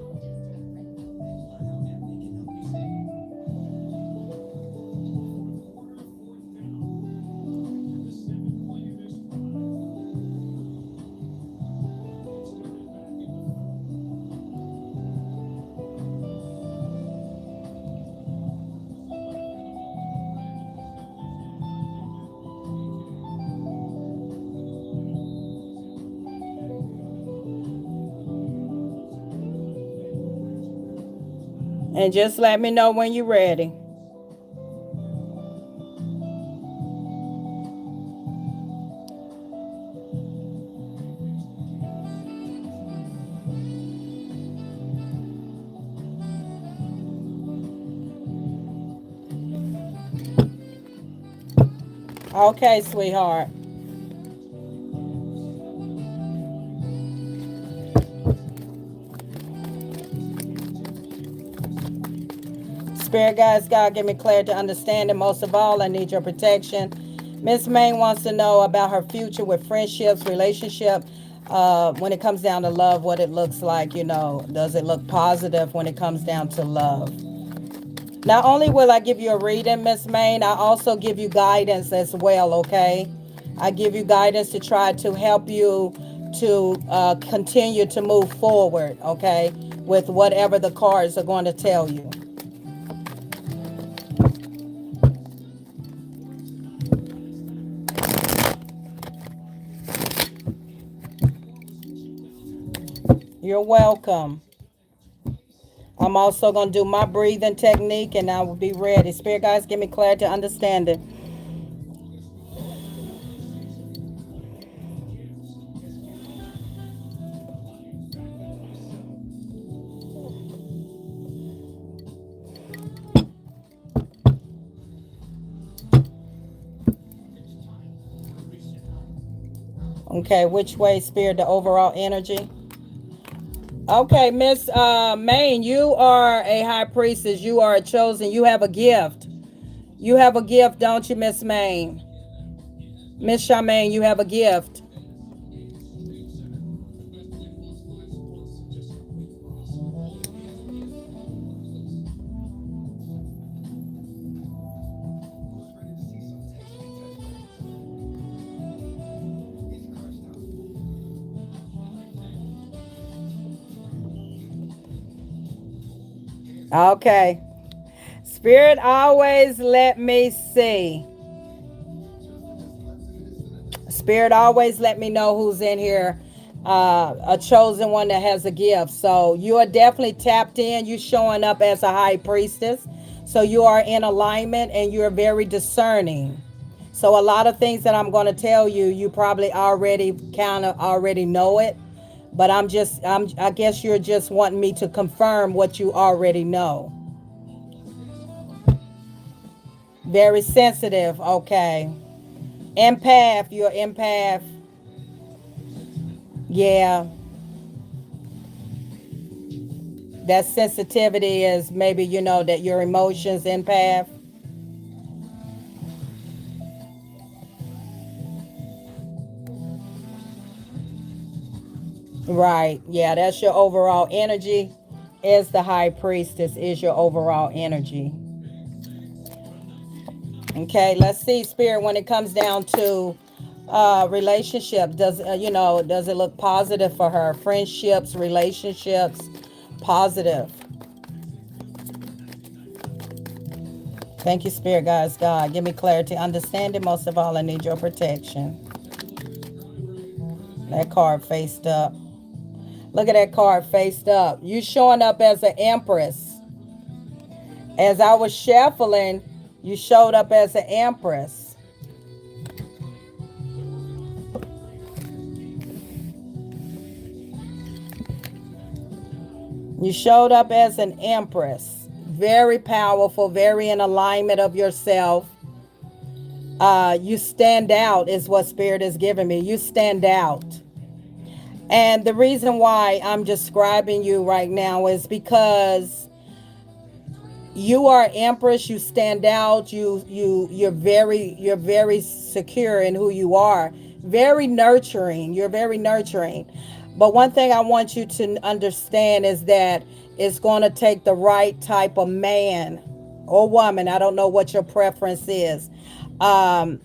S1: And just let me know when you're ready. Okay, sweetheart. Spirit guides, God, give me clarity to understand, and most of all, I need your protection. Miss Main wants to know about her future with friendships, relationship. When it comes down to love, what it looks like, does it look positive when it comes down to love? Not only will I give you a reading, Miss Main, I also give you guidance as well, okay? I give you guidance to try to help you to continue to move forward, okay, with whatever the cards are going to tell you. You're welcome. I'm also going to do my breathing technique and I will be ready. Spirit guys, give me clarity, understanding. Okay, which way, Spirit, the overall energy? Okay, Miss Maine, you are a high priestess. You are a chosen. You have a gift. You have a gift, don't you, Miss Maine? Miss Charmaine, you have a gift. Okay. Spirit always let me see. Spirit always let me know who's in here, a chosen one that has a gift. So you are definitely tapped in. You showing up as a high priestess. So you are in alignment and you're very discerning. So a lot of things that I'm going to tell you, you probably already kind of already know it. But I guess you're just wanting me to confirm what you already know. Very sensitive. Okay. Empath. You're empath. Yeah. That sensitivity is maybe that your emotions empath. Right, yeah, that's your overall energy. Is the high priestess is your overall energy. Okay, let's see, Spirit, when it comes down to relationship, does it look positive for her? Friendships, relationships, positive. Thank you, Spirit guys. God, give me clarity, understanding. Most of all, I need your protection. That card faced up. Look at that card faced up. You showing up as an empress. As I was shuffling, you showed up as an empress. You showed up as an empress. Very powerful, very in alignment of yourself. You stand out, is what Spirit is giving me. You stand out. And the reason why I'm describing you right now is because you are empress. You stand out. You're very secure in who you are. Very nurturing. You're very nurturing. But one thing I want you to understand is that it's going to take the right type of man or woman. I don't know what your preference is. um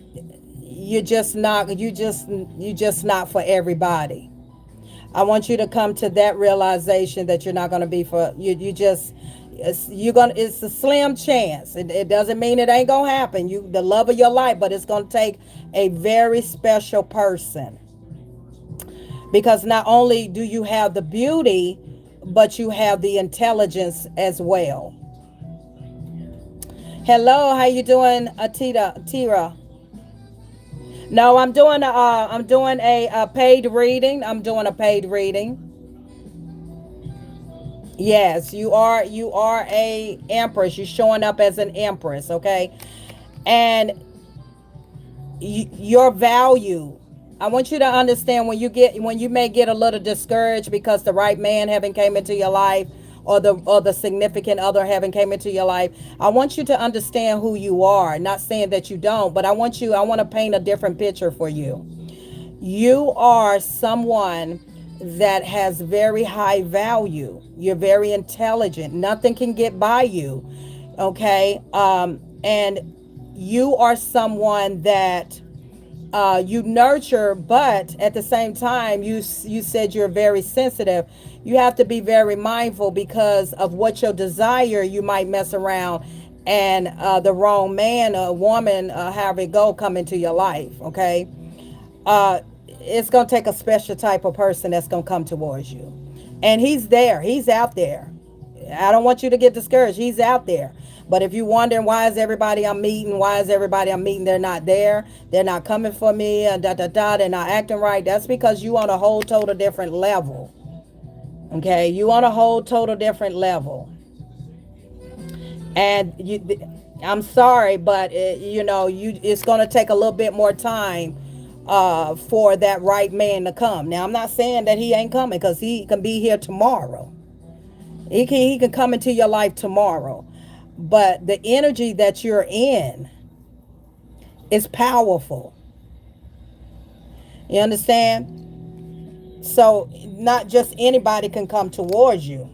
S1: you're just not for everybody. I want you to come to that realization that you're not going to be for you. It's a slim chance. It doesn't mean it ain't gonna happen. You the love of your life, but it's gonna take a very special person, because not only do you have the beauty, but you have the intelligence as well. Hello, how you doing, Tira? No, I'm doing a paid reading. I'm doing a paid reading. Yes, you are a empress. You're showing up as an empress, okay? And your value. I want you to understand when you may get a little discouraged because the right man haven't came into your life, or the significant other haven't came into your life. I want you to understand who you are. Not saying that you don't, but I want to paint a different picture for you. You are someone that has very high value. You're very intelligent. Nothing can get by you. Okay. And you are someone that you nurture, but at the same time, you said you're very sensitive. You have to be very mindful because of what your desire. You might mess around and the wrong man or woman, however it go, come into your life. Okay. It's going to take a special type of person that's going to come towards you. And he's there. He's out there. I don't want you to get discouraged. He's out there. But if you're wondering why is everybody I'm meeting, they're not there, they're not coming for me, and they're not acting right, that's because you on a whole total different level. Okay, you on a whole total different level. And I'm sorry, but it's going to take a little bit more time for that right man to come. Now, I'm not saying that he ain't coming, because he can be here tomorrow. He can come into your life tomorrow. But the energy that you're in is powerful. You understand? So not just anybody can come towards you.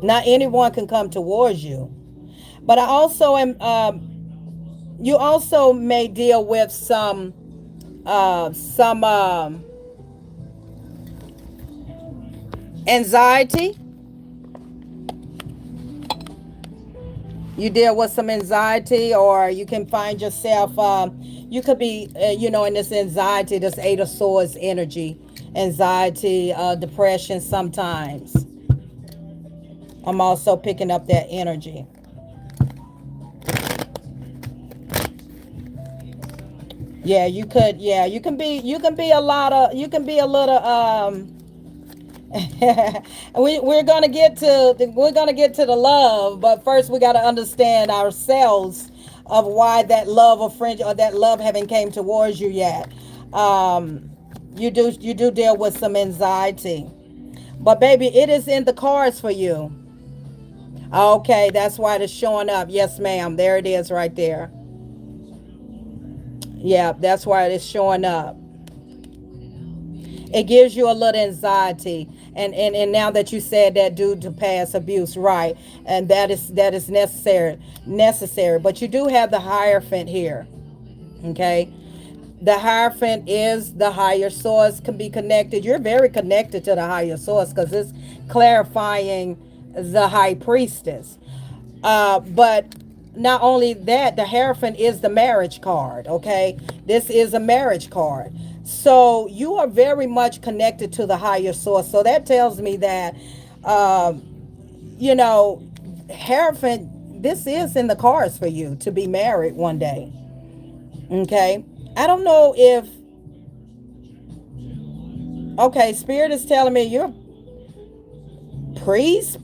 S1: Not anyone can come towards you. But I also am. You also may deal with some anxiety. You deal with some anxiety, or you can find yourself. You could be, in this anxiety, this Eight of Swords energy, anxiety, depression. Sometimes I'm also picking up that energy. Yeah, you could. Yeah, you can be. You can be a lot of. You can be a little. We're gonna get to the love, but first we got to understand ourselves of why that love or friend or that love haven't came towards you yet. Um, you do deal with some anxiety, but baby, it is in the cards for you. Okay, that's why it's showing up. Yes, ma'am. There it is, right there. Yeah, that's why it's showing up. It gives you a little anxiety, and now that you said that due to past abuse, right? And that is necessary, but you do have the Hierophant here. Okay, the Hierophant is the higher source, can be connected. You're very connected to the higher source, because it's clarifying the high priestess. But not only that, the Hierophant is the marriage card. Okay, this is a marriage card. So you are very much connected to the higher source. So that tells me that, um, you know, Hierophant, this is in the cards for you to be married one day. Okay, I don't know if. Okay, Spirit is telling me you're. priest,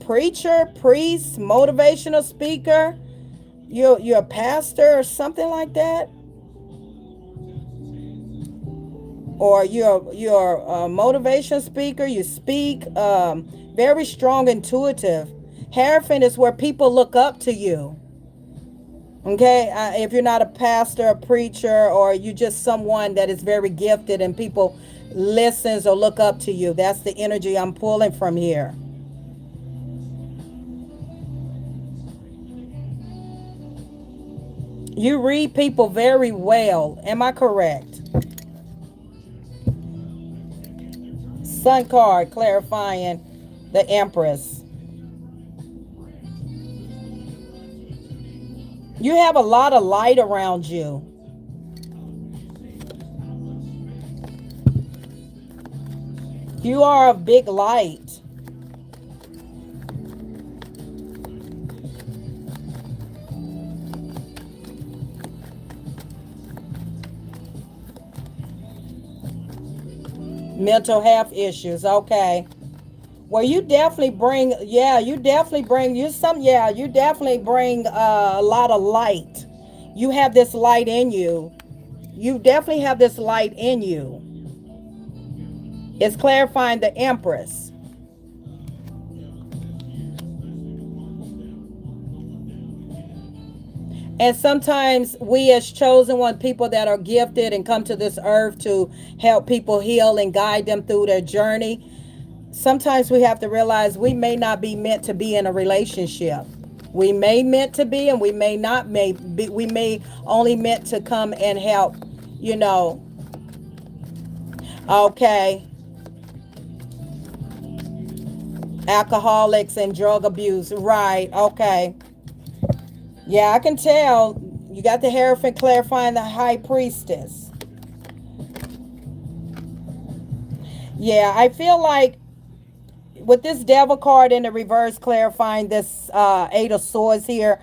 S1: motivational speaker. You're a pastor or something like that, or you're a motivation speaker. You speak very strong, intuitive. Hierophant is where people look up to you. Okay, if you're not a pastor, a preacher, or you just someone that is very gifted and people listens or look up to you, that's the energy I'm pulling from here. You read people very well. Am I correct? Sun card clarifying the Empress. You have a lot of light around you. You are a big light. Mental health issues. Okay. Well, you definitely bring, yeah, you definitely bring, you some, yeah, you definitely bring a lot of light. You have this light in you. You definitely have this light in you. It's clarifying the Empress. And sometimes we, as chosen one, people that are gifted and come to this earth to help people heal and guide them through their journey, sometimes we have to realize we may not be meant to be in a relationship. We may meant to be, and we may not may be, we may only meant to come and help, you know. Okay. Alcoholics and drug abuse. Right. Okay. Yeah, I can tell. You got the Hierophant clarifying the High Priestess. Yeah, I feel like with this Devil card in the reverse clarifying this Eight of Swords here,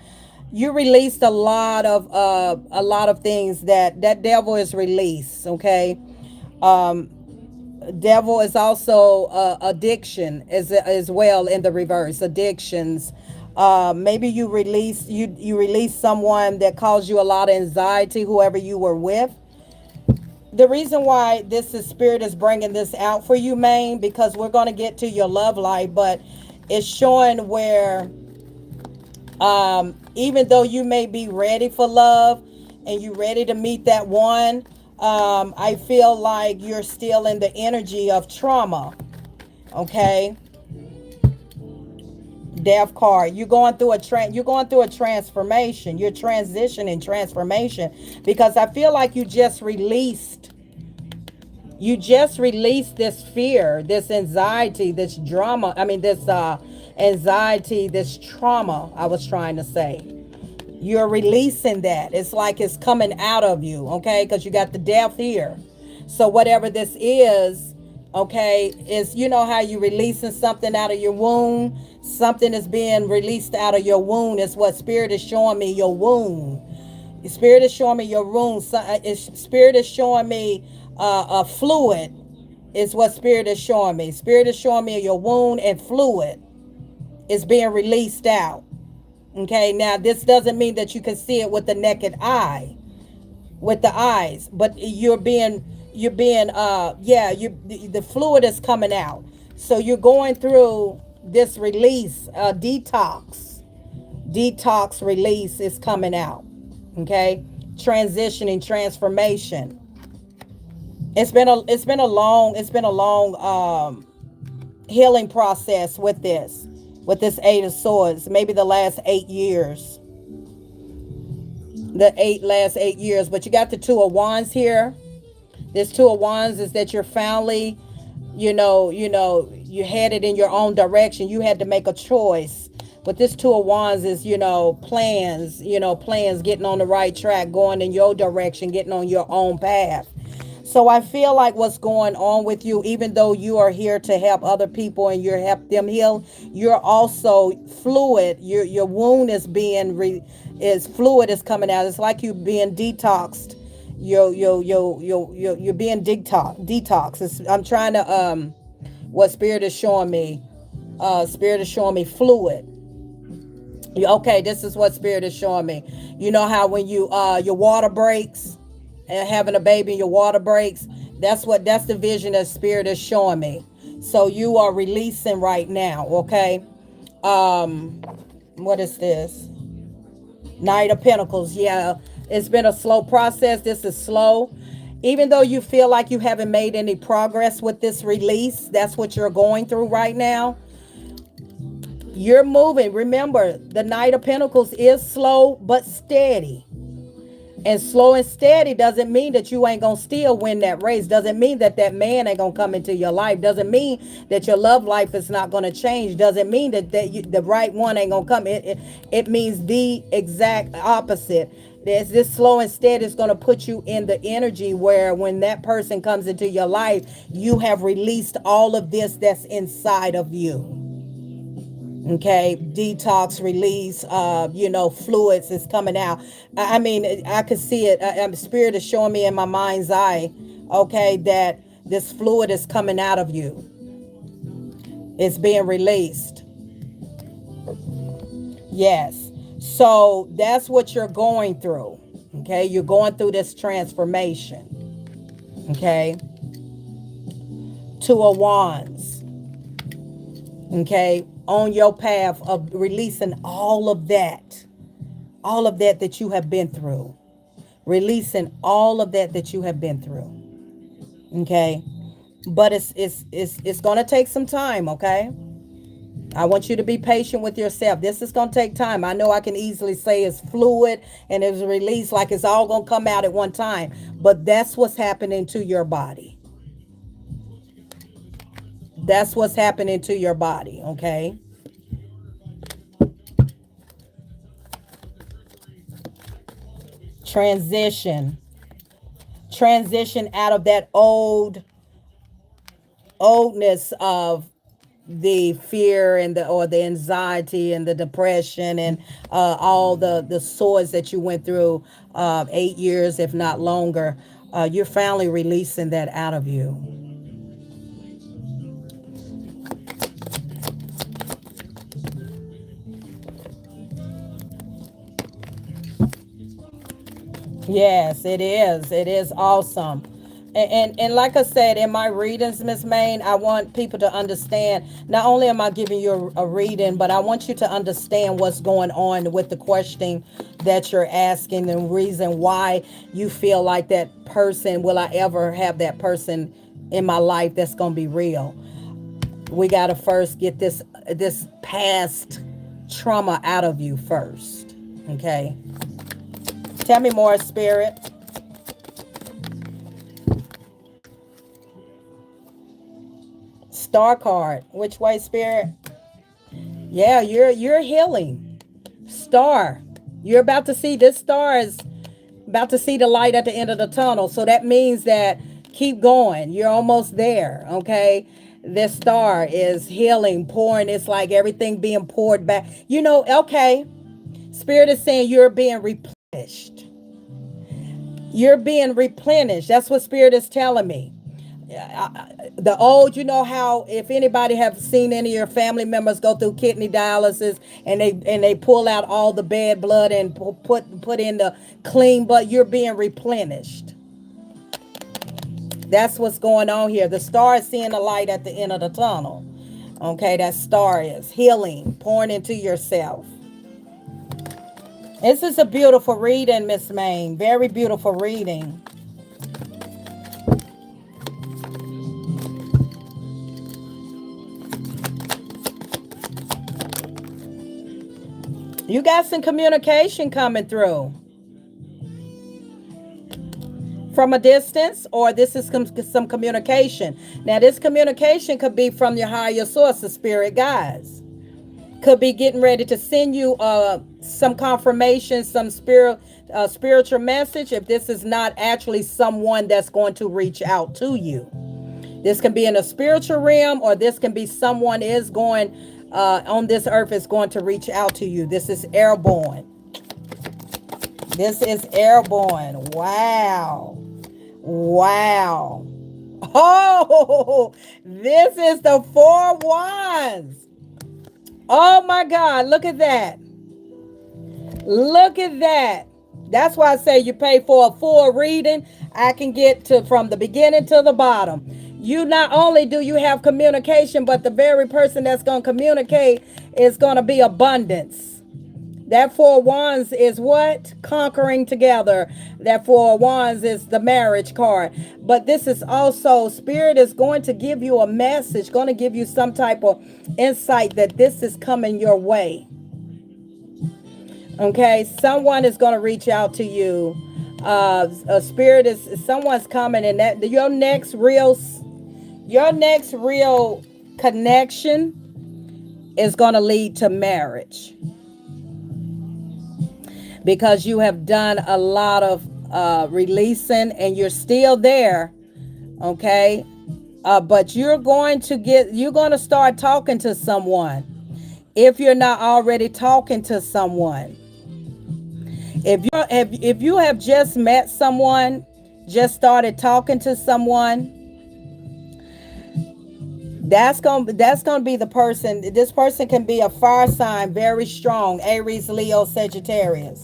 S1: you released a lot of things that devil is released. Okay, um, devil is also addiction as well in the reverse addictions. Maybe you release someone that caused you a lot of anxiety, whoever you were with. The reason why this is spirit is bringing this out for you, Maine, because we're going to get to your love life, but it's showing where even though you may be ready for love and you ready to meet that one, I feel like you're still in the energy of trauma. Okay, death card. You're going through a transformation. You're transitioning transformation because I feel like you just released this fear, this anxiety, this drama. I mean, this anxiety, this trauma. I was trying to say. You're releasing that. It's like it's coming out of you, okay? Because you got the death here. So whatever this is, okay, is you know how you releasing something out of your wound. Something is being released out of your wound. Is what spirit is showing me. Your wound. Spirit is showing me your wound. Spirit is showing me a fluid. Is what spirit is showing me. Spirit is showing me your wound and fluid is being released out. Okay, now this doesn't mean that you can see it with the naked eye, with the eyes, but you're being yeah, you the fluid is coming out. So you're going through this release, detox release is coming out. Okay, transitioning, transformation. It's been a long healing process with this Eight of Swords. Maybe the last 8 years, last 8 years. But you got the Two of Wands here. This Two of Wands is that you're finally, you headed in your own direction. You had to make a choice. But this Two of Wands is, plans, getting on the right track, going in your direction, getting on your own path. So I feel like what's going on with you, even though you are here to help other people and you're help them heal, you're also fluid. Your wound is is fluid is coming out. It's like you being detoxed. You're being detox. I'm trying to what spirit is showing me. Spirit is showing me fluid. Okay, this is what Spirit is showing me. You know how when you your water breaks and having a baby, your water breaks. That's the vision that Spirit is showing me. So you are releasing right now. Okay. Um, what is this? Knight of Pentacles. Yeah, it's been a slow process. This is slow. Even though you feel like you haven't made any progress with this release, that's what you're going through right now. You're moving. Remember, the Knight of Pentacles is slow but steady. And slow and steady doesn't mean that you ain't gonna still win that race. Doesn't mean that that man ain't gonna come into your life. Doesn't mean that your love life is not gonna change. Doesn't mean the right one ain't gonna come. It means the exact opposite. This slow and steady is gonna put you in the energy where when that person comes into your life, you have released all of this that's inside of you. Okay, detox, release, fluids is coming out. I mean, I could see it. Spirit is showing me in my mind's eye, okay, that this fluid is coming out of you. It's being released. Yes. So that's what you're going through. Okay, you're going through this transformation. Okay, Two of Wands. Okay, on your path of releasing all of that you have been through, releasing all of that you have been through. Okay, but it's going to take some time. Okay, I want you to be patient with yourself. This is going to take time. I know I can easily say it's fluid and it's released like it's all going to come out at one time, but that's what's happening to your body. That's what's happening to your body. Okay, transition, transition out of that oldness of the fear and the anxiety and the depression and all the swords that you went through, 8 years if not longer. You're finally releasing that out of you. Yes, it is. It is awesome. And like I said in my readings, Miss Main, I want people to understand. Not only am I giving you a reading, but I want you to understand what's going on with the question that you're asking, the reason why you feel like that person. Will I ever have that person in my life that's gonna be real? We gotta first get this past trauma out of you first. Okay. Tell me more, Spirit. Star card. Which way, Spirit? Yeah, you're healing. Star. You're about to see this star is about to see the light at the end of the tunnel. So that means that keep going. You're almost there. Okay. This star is healing, pouring. It's like everything being poured back. Okay. Spirit is saying you're being replenished. You're being replenished. That's what Spirit is telling me. The old, you know how if anybody have seen any of your family members go through kidney dialysis and they pull out all the bad blood and put in the clean blood, you're being replenished. That's what's going on here. The star is seeing the light at the end of the tunnel. Okay, that star is healing, pouring into yourself. This is a beautiful reading, Miss Main. Very beautiful reading. You got some communication coming through from a distance, or this is some communication. Now, this communication could be from your higher source, the spirit guides. Could be getting ready to send you some confirmation, some spiritual message. If this is not actually someone that's going to reach out to you, this can be in a spiritual realm, or this can be someone is going on this earth is going to reach out to you. This is airborne. This is airborne. Wow. Wow. Oh, this is the Four Wands. Oh my God, look at that. Look at that. That's why I say you pay for a full reading. I can get to from the beginning to the bottom. You not only do you have communication, but the very person that's going to communicate is going to be abundance. That four wands is what? Conquering together. That four wands is the marriage card. But this is also, Spirit is going to give you a message, going to give you some type of insight that this is coming your way. Okay, someone is going to reach out to you. A spirit is someone's coming, and that your next real connection is going to lead to marriage because you have done a lot of releasing and you're still there. Okay, but you're going to start talking to someone if you're not already talking to someone. If you have just met someone, just started talking to someone, that's gonna be the person. This person can be a fire sign, very strong, Aries, Leo, Sagittarius.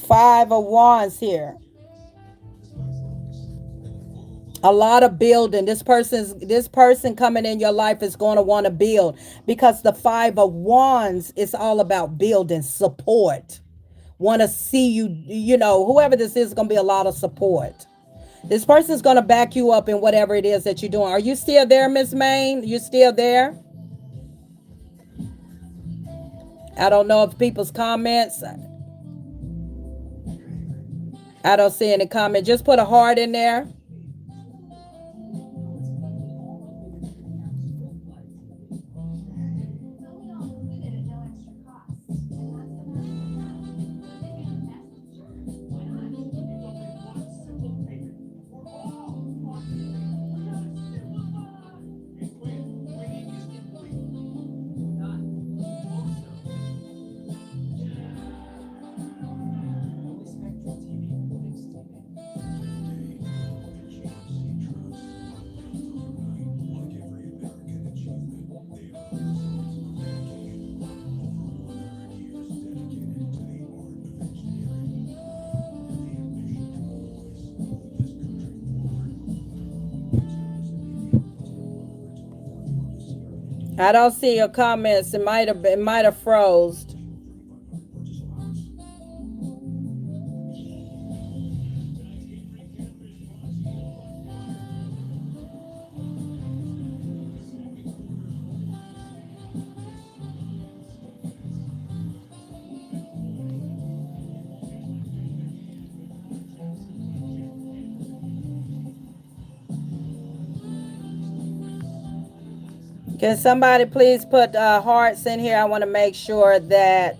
S1: 5 of Wands here. A lot of building. This person coming in your life is going to want to build because the 5 of Wands is all about building support. Want to see you, whoever this is going to be a lot of support. This person's going to back you up in whatever it is that you're doing. Are you still there, Miss Main? You still there? I don't know if people's comments. I don't see any comment. Just put a heart in there. I don't see your comments. It might have froze. Can somebody please put hearts in here? I want to make sure that